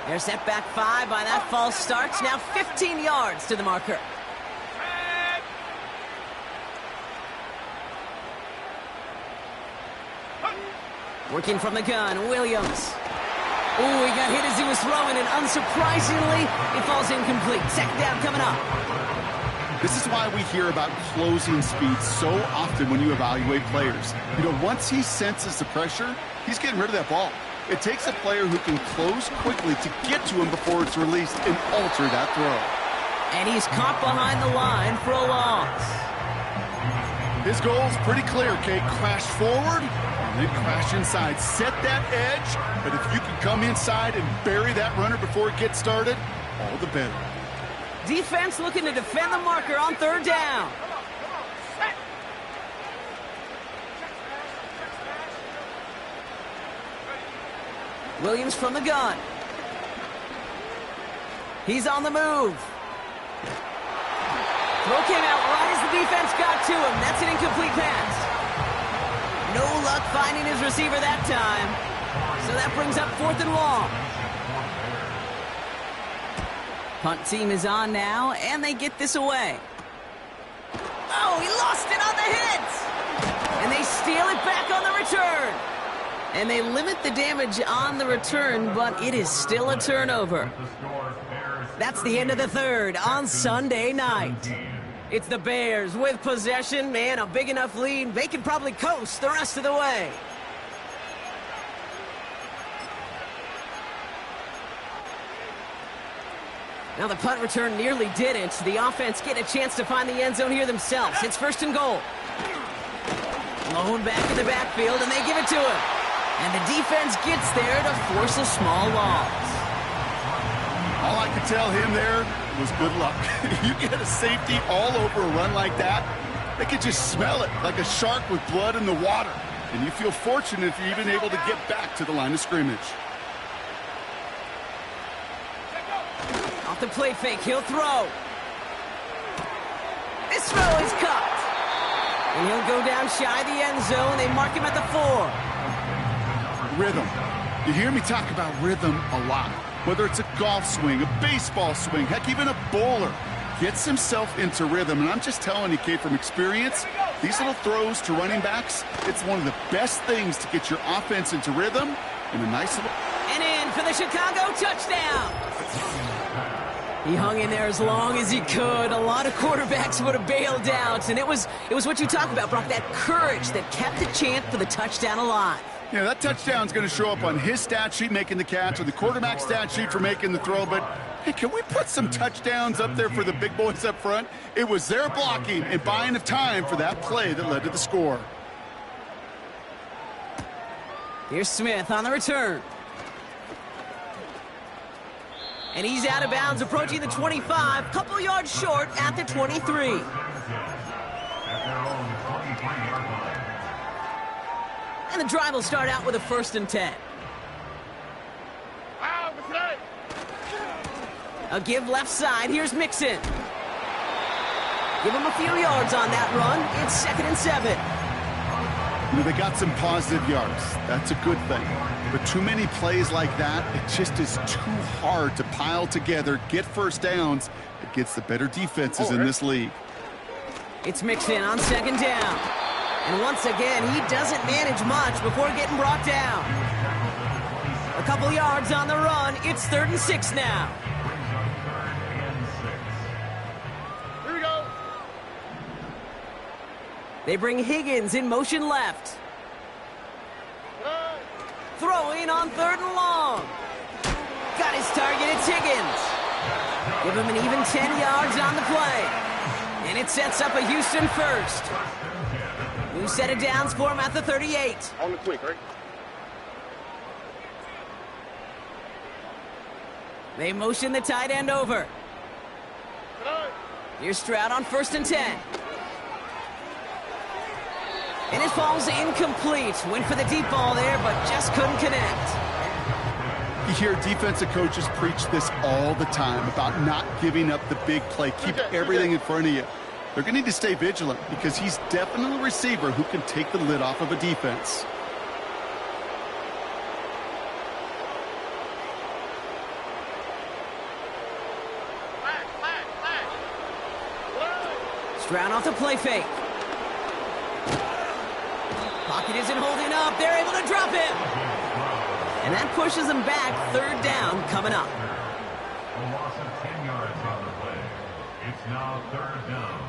They're set back 5 by that false start. Now 15 yards to the marker. Working from the gun, Williams. Ooh, he got hit as he was throwing, and unsurprisingly, it falls incomplete. Second down coming up. This is why we hear about closing speed so often when you evaluate players. You know, once he senses the pressure, he's getting rid of that ball. It takes a player who can close quickly to get to him before it's released and alter that throw. And he's caught behind the line for a loss. His goal is pretty clear, Kate. Crash forward and then crash inside. Set that edge, but if you can come inside and bury that runner before it gets started, all the better. Defense looking to defend the marker on third down. Williams from the gun. He's on the move. Throw came out right as the defense got to him. That's an incomplete pass. No luck finding his receiver that time. So that brings up 4th and long. Punt team is on now, and they get this away. Oh, he lost it on the hit! And they steal it back on the return. And they limit the damage on the return, but it is still a turnover. That's the end of the third on Sunday night. It's the Bears with possession and a big enough lead. They can probably coast the rest of the way. Now the punt return nearly didn't. The offense getting a chance to find the end zone here themselves. It's 1st and goal. Blown back in the backfield, and they give it to him. And the defense gets there to force a small loss. All I could tell him there was good luck. You get a safety all over a run like that, they could just smell it like a shark with blood in the water. And you feel fortunate if you're even able to get back to the line of scrimmage. Off the play fake, he'll throw. This throw is cut. And he'll go down shy of the end zone. They mark him at the 4. Rhythm. You hear me talk about rhythm a lot. Whether it's a golf swing, a baseball swing, heck, even a bowler gets himself into rhythm. And I'm just telling you, Kate, from experience, these little throws to running backs, it's one of the best things to get your offense into rhythm and a nice little... And in for the Chicago touchdown. He hung in there as long as he could. A lot of quarterbacks would have bailed out. And it was what you talk about, Brock, that courage that kept the chance for the touchdown alive. Yeah, that touchdown's going to show up on his stat sheet making the catch or the quarterback stat sheet for making the throw. But, hey, can we put some touchdowns up there for the big boys up front? It was their blocking and buying of time for that play that led to the score. Here's Smith on the return. And he's out of bounds, approaching the 25, couple yards short at the 23. And the drive will start out with a 1st and 10. A give left side. Here's Mixon. Give him a few yards on that run. It's 2nd and 7. You know, they got some positive yards. That's a good thing. But too many plays like that, it just is too hard to pile together, get first downs against the better defenses in this league. It's Mixon on 2nd down. And once again, he doesn't manage much before getting brought down. A couple yards on the run. It's 3rd and 6 now. Here we go. They bring Higgins in motion left. Hey. throwing on 3rd and long. Got his target, it's Higgins. Give him an even 10 yards on the play. And it sets up a Houston first. New set of downs for him at the 38. On the quick, right? They motion the tight end over. Here's Stroud on 1st and 10. And it falls incomplete. Went for the deep ball there, but just couldn't connect. You hear defensive coaches preach this all the time about not giving up the big play. Keep everything in front of you. They're going to need to stay vigilant because he's definitely a receiver who can take the lid off of a defense. Stroud off the play fake. Pocket isn't holding up. They're able to drop him. And that pushes them back. 3rd down coming up. A loss of 10 yards on the play. It's now 3rd down.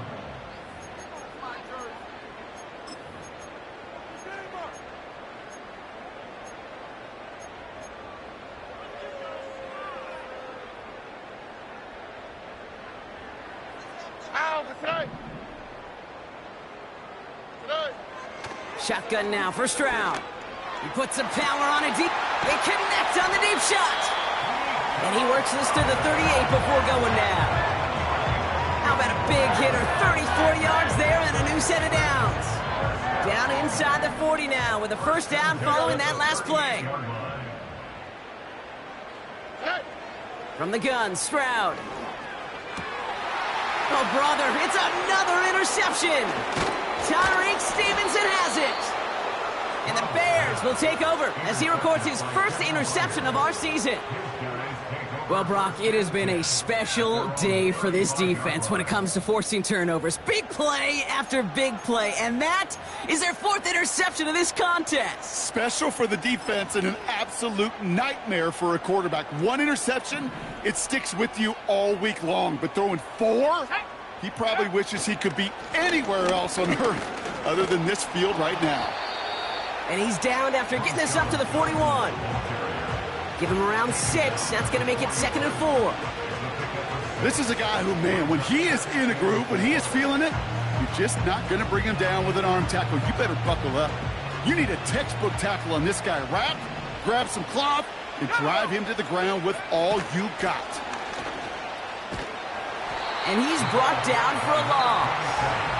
Shotgun now for Stroud. He puts some power on it deep. They connect on the deep shot. And he works this to the 38 before going down. How about a big hitter? 34 yards there and a new set of downs. Down inside the 40 now with a 1st down following that last play. From the gun, Stroud. Oh, brother, it's another interception. Tyreek Stevenson has it. And the Bears will take over as he records his 1st interception of our season. Well, Brock, it has been a special day for this defense when it comes to forcing turnovers. Big play after big play, and that is their 4th interception of this contest. Special for the defense and an absolute nightmare for a quarterback. 1 interception, it sticks with you all week long, but throwing 4? He probably wishes he could be anywhere else on earth other than this field right now. And he's downed after getting this up to the 41. Give him around 6. That's going to make it 2nd and 4. This is a guy who, man, when he is in a groove, when he is feeling it, you're just not going to bring him down with an arm tackle. You better buckle up. You need a textbook tackle on this guy. Wrap, grab some cloth, and drive him to the ground with all you got. And he's brought down for a loss.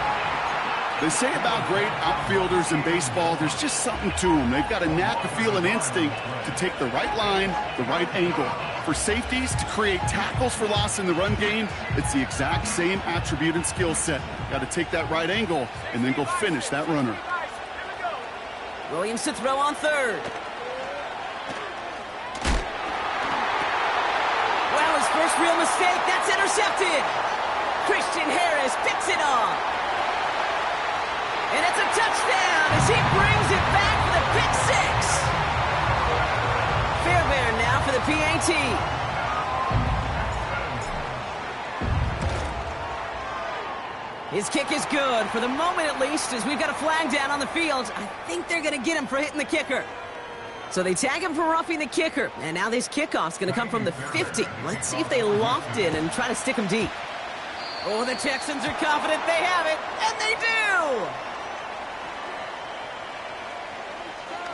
They say about great outfielders in baseball, there's just something to them. They've got a knack, a feel, an instinct to take the right line, the right angle. For safeties, to create tackles for loss in the run game, it's the exact same attribute and skill set. Got to take that right angle and then go finish that runner. Williams to throw on 3rd. Well, his first real mistake, that's intercepted. Christian Harris picks it off. And it's a touchdown as he brings it back for the pick 6. Vear now for the PAT. His kick is good, for the moment at least, as we've got a flag down on the field. I think they're going to get him for hitting the kicker. So they tag him for roughing the kicker, and now this kickoff's going to come from the 50. Let's see if they loft in and try to stick him deep. Oh, the Texans are confident they have it, and they do!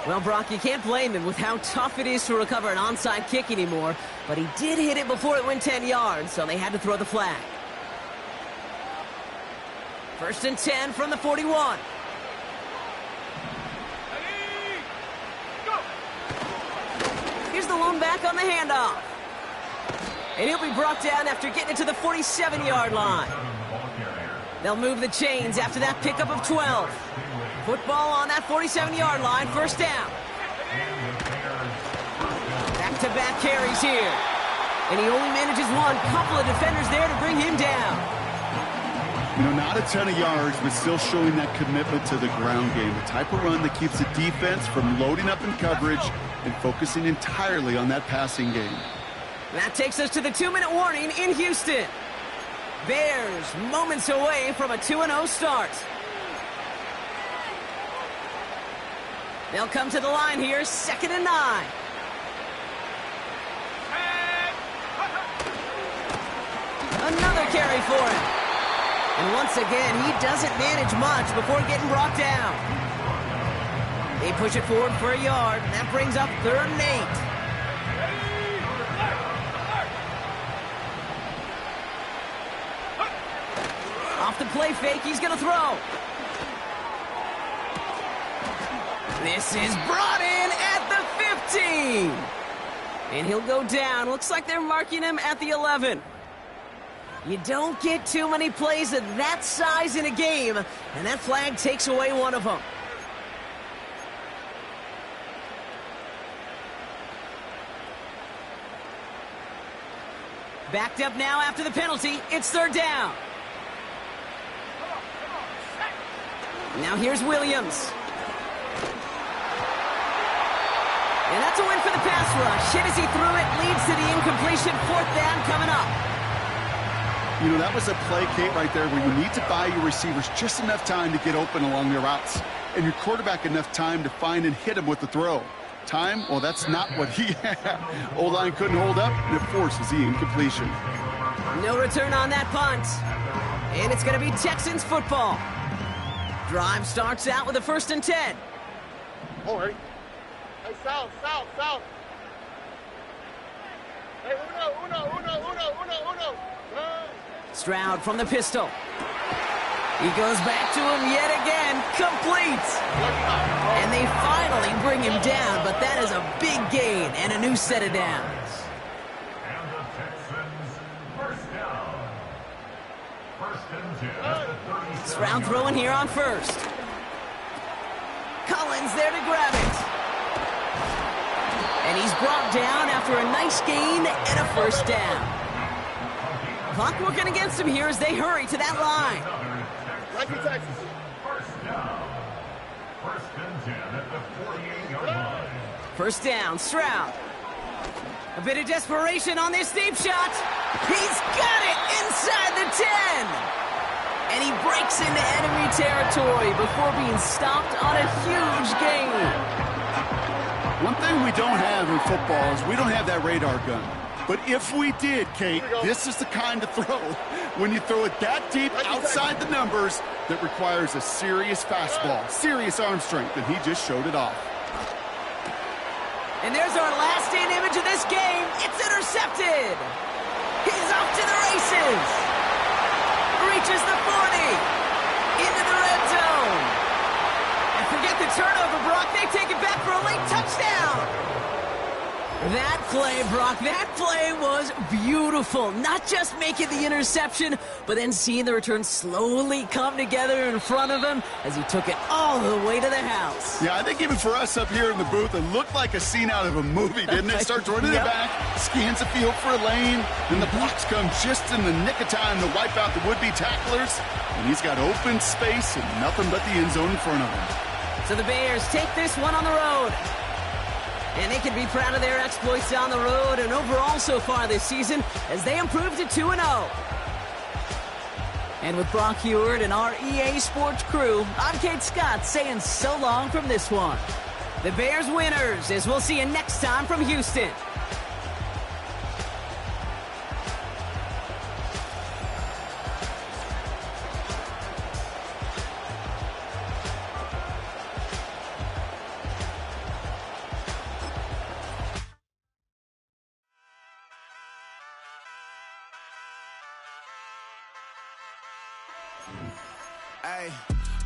Well, Brock, you can't blame him with how tough it is to recover an onside kick anymore, but he did hit it before it went 10 yards, so they had to throw the flag. 1st and 10 from the 41. Here's the lone back on the handoff. And he'll be brought down after getting it to the 47-yard line. They'll move the chains after that pickup of 12. Football on that 47-yard line, 1st down. Back-to-back carries here. And he only manages one. Couple of defenders there to bring him down. You know, not a ton of yards, but still showing that commitment to the ground game. The type of run that keeps the defense from loading up in coverage and focusing entirely on that passing game. That takes us to the 2-minute warning in Houston. Bears moments away from a 2-0 start. They'll come to the line here, 2nd and 9. Another carry for him. And once again, he doesn't manage much before getting brought down. They push it forward for a yard, and that brings up 3rd and 8. Off the play fake, he's going to throw. This is brought in at the 15. And he'll go down. Looks like they're marking him at the 11. You don't get too many plays of that size in a game, and that flag takes away one of them. Backed up now after the penalty. It's 3rd down. Now here's Williams. And that's a win for the pass rush. Hit as he threw it, leads to the incompletion. 4th down coming up. You know, that was a play, Kate, right there where you need to buy your receivers just enough time to get open along their routes, and your quarterback enough time to find and hit him with the throw. Time? Well, that's not what he had. O-line couldn't hold up, and it forces the incompletion. No return on that punt. And it's going to be Texans football. Drive starts out with a 1st and 10. All right. Hey, south. Hey, uno. Stroud from the pistol. He goes back to him yet again. Complete. And they finally bring him down, but that is a big gain and a new set of downs. And the Texans, 1st down. 1st and 10 at the 37. Stroud throwing here on 1st. Collins there to grab it. And he's brought down after a nice gain and a 1st down. Clock working against him here as they hurry to that line. Thank you, Texas. 1st down. 1st and 10 at the 48-yard line. 1st down, Stroud. A bit of desperation on this deep shot. He's got it inside the 10. And he breaks into enemy territory before being stopped on a huge gain. One thing we don't have in football is we don't have that radar gun. But if we did, Kate, this is the kind of throw, when you throw it that deep outside the numbers, that requires a serious fastball, serious arm strength, and he just showed it off. And there's our last in image of this game. It's intercepted. He's off to the races. Reaches the 40. Into the red zone. And forget the turnover, Brock. They take it back for a late touchdown. That play, Brock, that play was beautiful. Not just making the interception, but then seeing the return slowly come together in front of him as he took it all the way to the house. Yeah, I think even for us up here in the booth, it looked like a scene out of a movie, didn't it? Starts running it back, scans the field for a lane, and the blocks come just in the nick of time to wipe out the would-be tacklers, and he's got open space and nothing but the end zone in front of him. So the Bears take this one on the road. And they can be proud of their exploits on the road and overall so far this season as they improved to 2-0. And with Brock Heward and our EA Sports crew, I'm Kate Scott saying so long from this one. The Bears winners, as we'll see you next time from Houston. Hey,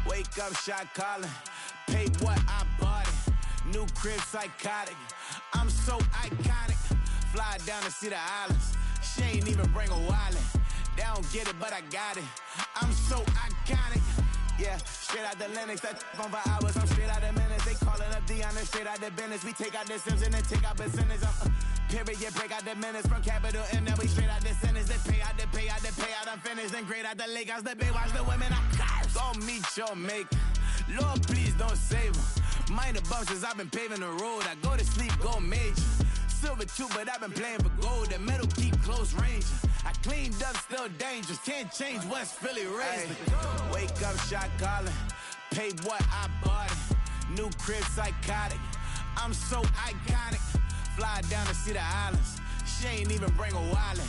wake up, shot calling. Pay what I bought it. New crib psychotic. I'm so iconic. Fly down to see the islands. She ain't even bring a wallet. They don't get it, but I got it. I'm so iconic. Yeah, straight out the Lennox. That on for hours. I'm straight out the minutes. They calling up Dion. Straight out the business. We take out the Sims and then take out percentage. Period, break out the minutes from capital M. Now we straight out the sentence. They pay out the payout. I'm finished. Then grade out the Lakers. The bay watch the women. I curse. Go meet your maker. Lord, please don't save them. Minor bumps as I've been paving the road. I go to sleep, go major. Silver too, but I've been playing for gold. The metal keep close range. I cleaned up, still dangerous. Can't change West Philly raised. Wake up, shot calling. Pay what I bought it. New crib psychotic. I'm so iconic. Fly down to see the islands. She ain't even bring a wallet.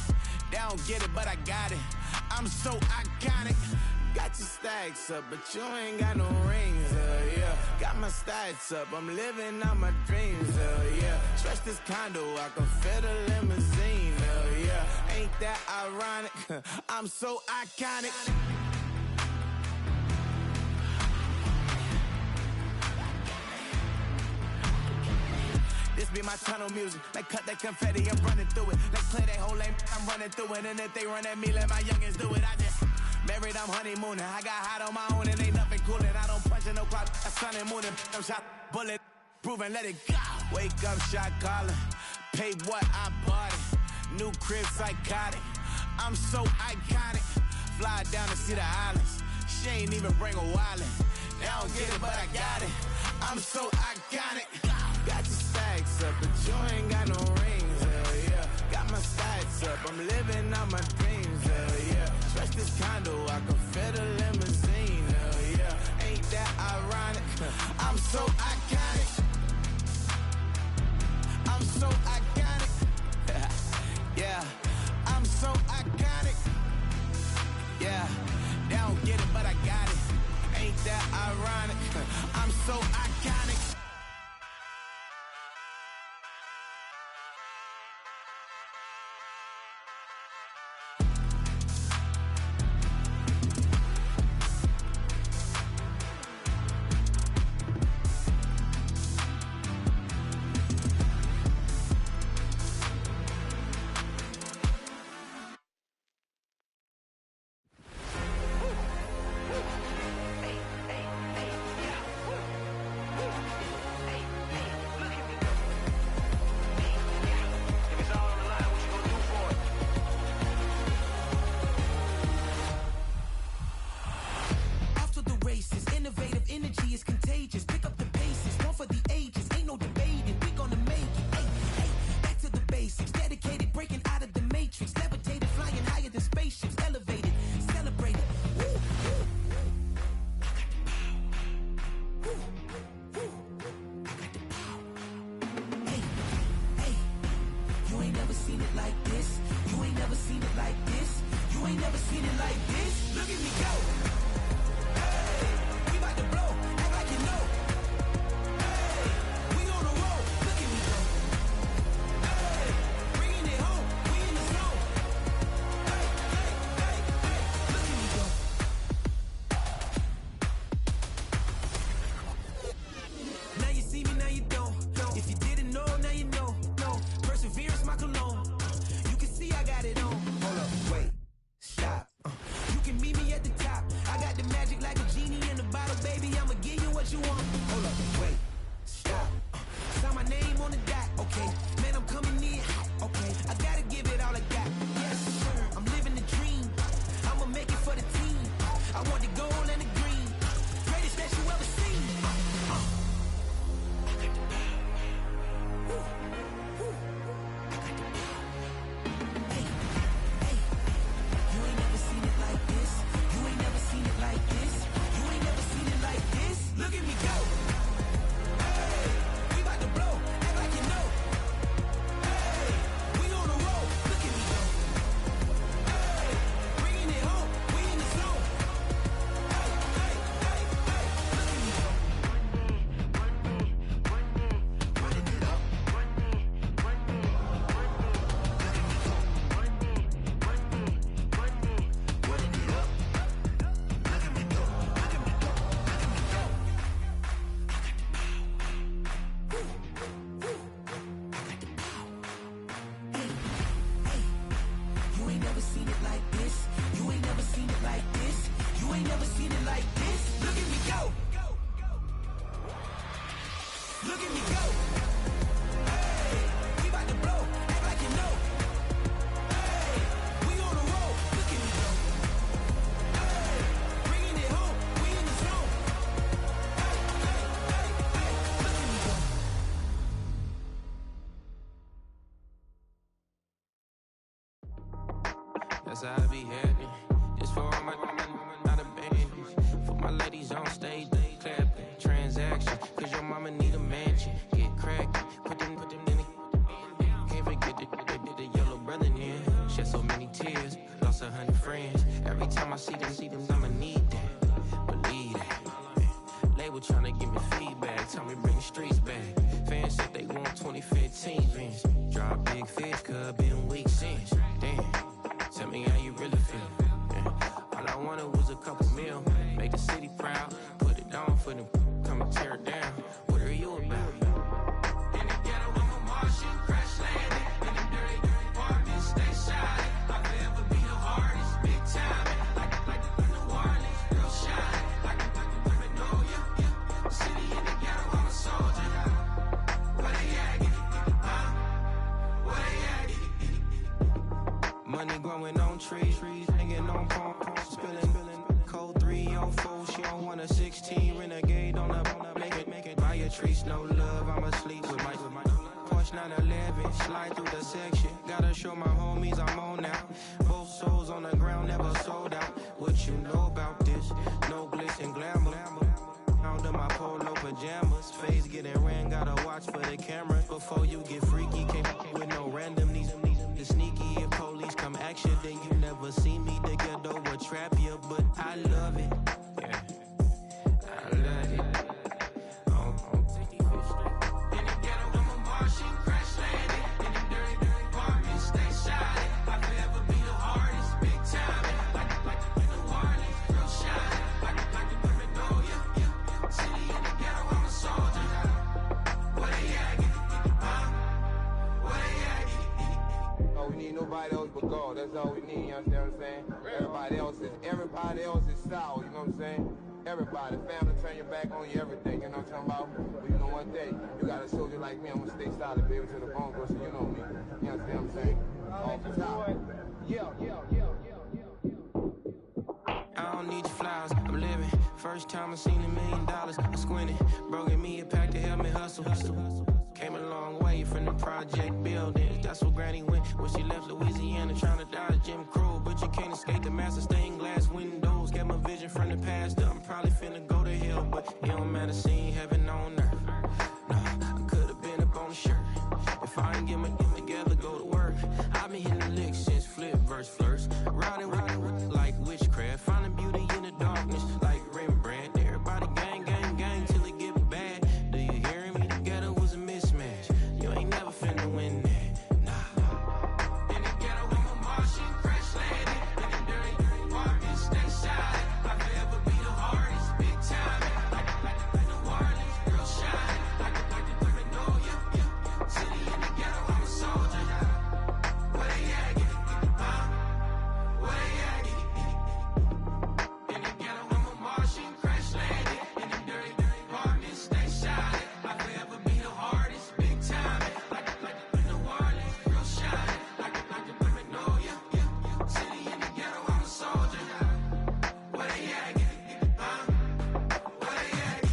They don't get it, but I got it. I'm so iconic. Got your stacks up, but you ain't got no rings, yeah. Got my stats up, I'm living out my dreams, yeah. Stretch this condo, I can fit a limousine, yeah. Ain't that ironic? I'm so iconic. This be my tunnel music. Like cut that confetti, I'm running through it. Like clear that whole lane, I'm running through it. And if they run at me, let my youngins do it. I just married, I'm honeymooning. I got hot on my own and ain't nothing coolin'. I don't punch in no clock, I sun and moonin'. I'm shot, bullet, proven, let it go. Wake up, shot calling. Pay what I bought it. New crib psychotic. I'm so iconic. Fly down to see the islands. She ain't even bring a wallet. They don't get it, but I got it. I'm so iconic. Got your stacks up, but you ain't got no rings, yeah. Got my stats up, I'm living out my dreams, yeah. Stretch this condo, I can fit a limousine, yeah. Ain't that ironic? I'm so iconic. I'm so iconic. Yeah, I'm so iconic. Yeah, they don't get it, but I got it. Ain't that ironic? I'm so iconic. That's how I be acting. This for all my not a band. For my ladies on stage, they clapping. Transaction, cause your see them, I'ma need that. Believe that. Label tryna give me feedback, tell me bring the streets back. Fans said they want 2015 Vince. Drop big fish, cuz been weak since. Damn, tell me how you really feel. Yeah. All I wanted was a couple mil, make the city proud, put it down for them, come and tear it down. What are you about? In the ghetto, I'm a Martian, crash landing. In the dirty apartments, stay shiny. I forever be the hardest, big time. Like the New Orleans, real shine. Like the women know you. City in the ghetto, I'm a soldier. Where they at? Huh? Where they at? Money growing on trees, hanging on palms, spilling. Code 304, she don't want a 16. Renegade on up, make it. Buy a tree, no love, I'ma sleep with my Porsche 911, slide through the section. Gotta show my homies I'm on now. Both souls on the ground, never sold out. What you know about this? No glitz and glamour. Under my polo pajamas, face getting ran, gotta watch for the cameras. Before you get freaky, can't with no random these sneaky. If police come action, then you never see me. The ghetto will trap you, but I love it. Yeah, I love it. In the ghetto, I'm a Martian, crash landing. In the dirty apartments, stay shiny. I forever be the hardest, big time. Like the New Orleans, real shine. Like the women know you. City in the ghetto, I'm a soldier. Where they at? Huh? Where they at? Oh, we need nobody else but God. That's all we need, you understand what I'm saying? Everybody else is sour, you know what I'm saying? Everybody, family turn your back on you, everything, you know what I'm talking about? But you know one thing, you got a soldier like me, I'm gonna stay solid, baby, to the bone, bro, so you know me. You understand what I'm saying? Off the top. Yeah. I don't need your flowers, I'm living. First time I seen $1 million, I squinted. Bro, give me a pack to help me hustle. Came a long way from the project buildings. That's where Granny went when she left Louisiana, trying to dodge Jim Crow. But you can't escape the master stained glass windows. Got my vision from the past. I'm probably finna go to hell, but it don't matter, seeing heaven on earth. No, I could've been up on the shirt. If I ain't get my together, go to work. I've been hitting the licks since flip verse first. Riding like witchcraft, finding beauty in the darkness like Rembrandt. Everybody gang till it get bad. Do you hear me? The ghetto was a mismatch. You ain't never finna win that. Nah. In the ghetto, I'm a Martian, crash landing. In the dirty apartments, stay shiny. I forever be the hardest, big time. Like the New Orleans, real shine. Like the women know you. City in the ghetto, I'm a soldier. Where they at? Huh? Where they at? In the ghetto, I'm a Martian, crash landing. In the dirty apartments, stay shiny. I forever be the hardest, big time. Like the New Orleans, real shine. Like the women know you. City in the ghetto, I'm a soldier. Where they at? Huh? Where they at?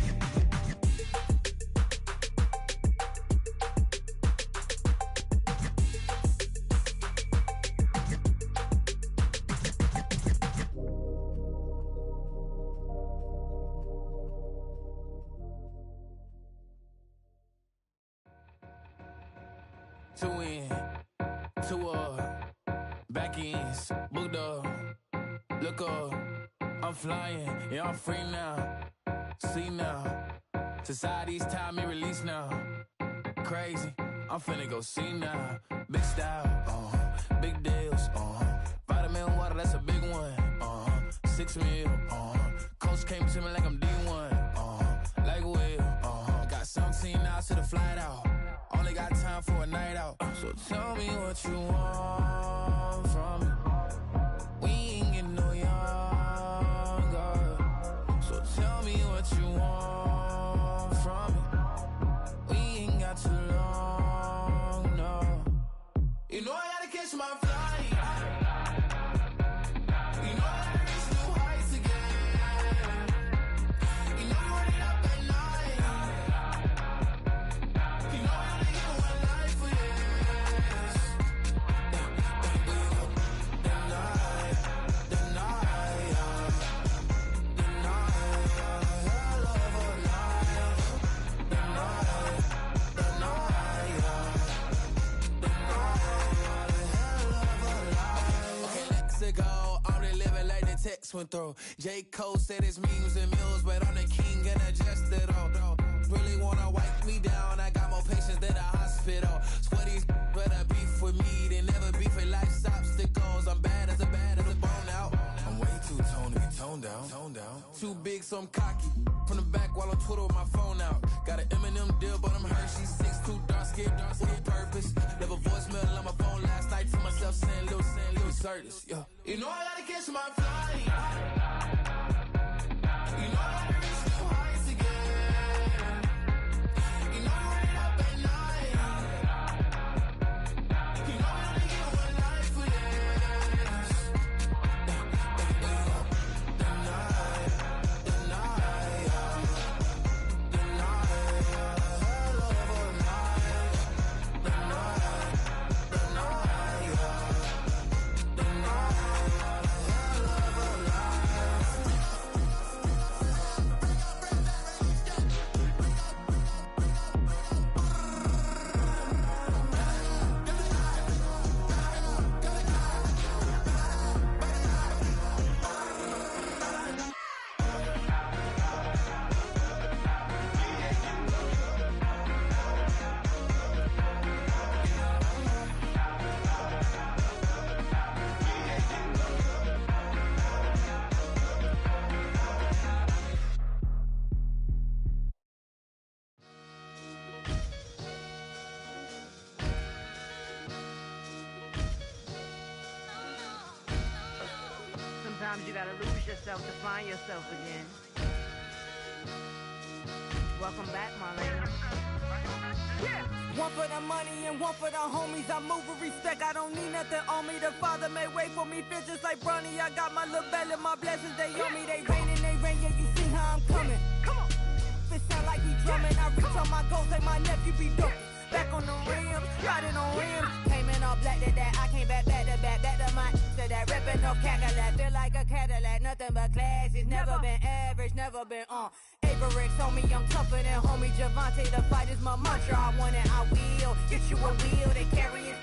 Two in, two up, back ends, booked up, look up, I'm flying, yeah, I'm free now, see now, society's time me release now, crazy, I'm finna go see now, big style, big deals, vitamin water, that's a big one, 6 mil, coach came to me like I'm D1, like Will, got 17 hours to the flight out. Only got time for a night out. So tell me what you want from me. We ain't getting no younger. So tell me what you want from me. We ain't got too long, no. You know I gotta catch my flight. You know I gotta reach new heights again. You know we running up at night. You know I only get one life for this. just went through. J. Cole said it's memes and mules, but I'm the king and adjusted all. Really wanna wipe me down, I got more patience than a hospital. Sweaty better beef with me, they never beef with life's obstacles. I'm bad as a bone out. I'm way too toned to be toned down. Too big, so I'm cocky. From the back while on Twitter with my phone out. Got an Eminem deal, but I'm Hershey. 6'2", dark skin, with a purpose. Never voicemail on my phone last night to myself saying Lil Curtis. Yeah. You know I gotta catch my flight. You know I gotta reach new heights again. You know I'm running up at night. You know we only get one life for this. Sometimes you gotta lose yourself to find yourself again. Welcome back, Marlena. Yeah. One for the money and one for the homies. I move with respect, I don't need nothing on me. The Father may wait for me, feel just like Bronny. I got my little belly, my blessings, they on me. They rain, yeah, you see how I'm coming. Come on. It sound like we drumming. I reach on my goals like my nephew be dope. Back on the rim, riding on rim. Came in all black to that, I came back to my to that ripping off Cadillac. Feel like a Cadillac, nothing but class. It's never been average, never been on. Averix on me, I'm tougher than homie Javante. The fight is my mantra, I want it, I will. Get you a wheel, they carry it.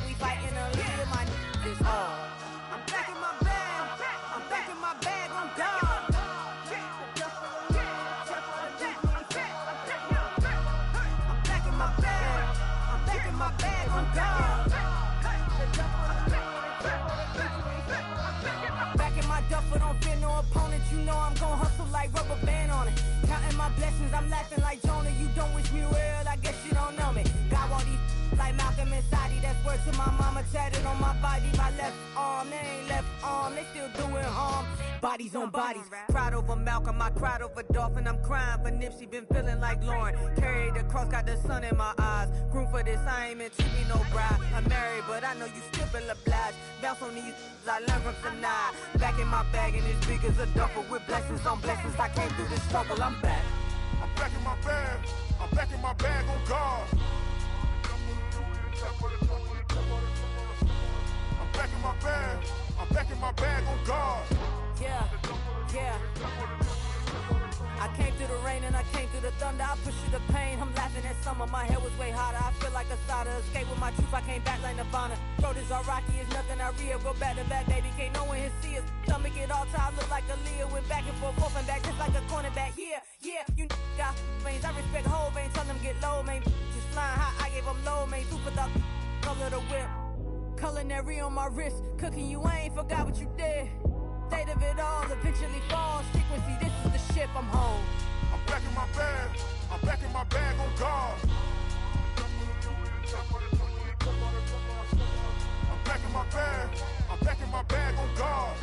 We fighting a little, my is all. I'm back in my bag, I'm back in my bag, I'm done. My bag on God. Back in my duffel, don't fear no opponent. You know I'm gon' hustle like rubber band on it. Counting my blessings, I'm laughing like Jonah. You don't wish me well, I guess you don't know me. Got all these like Malcolm and Sadie. That's word to my mama, tatted on my body. My left arm, they ain't left arm, they still doing harm. Bodies on bodies, cried over Malcolm, I cried over Dolphin. I'm crying for Nipsey, been feeling like Lauren. Carried the cross, got the sun in my eyes. Grew for this, I ain't meant to be no bride. I'm married, but I know you still feel obliged. Bounce on these, I learned from Sinai. Back in my bag and it's big as a duffel. With blessings on blessings, I came through this struggle, I'm back. I'm back in my bag, I'm back in my bag on God. I'm back in my bag, I'm back in my bag on God. Yeah, yeah. I came through the rain and I came through the thunder. I pushed through the pain, I'm laughing at summer. My hair was way hotter, I feel like a cider. Escape with my truth, I came back like Nirvana. Throat is all rocky, it's nothing I real. Go back to back, baby, can't no one here see us. Stomach it all tied, look like a Leah. Went back and forth and back, just like a cornerback. Yeah, you got veins, I respect whole veins. Tell them get low, man. Just flying high, I gave them low, man. Food for the color of the whip. Culinary on my wrist, cooking you, I ain't forgot what you did. State of it all, eventually falls. Frequency, this is the ship, I'm home. I'm back in my bag, I'm back in my bag on God. I'm back in my bag, I'm back in my bag on God.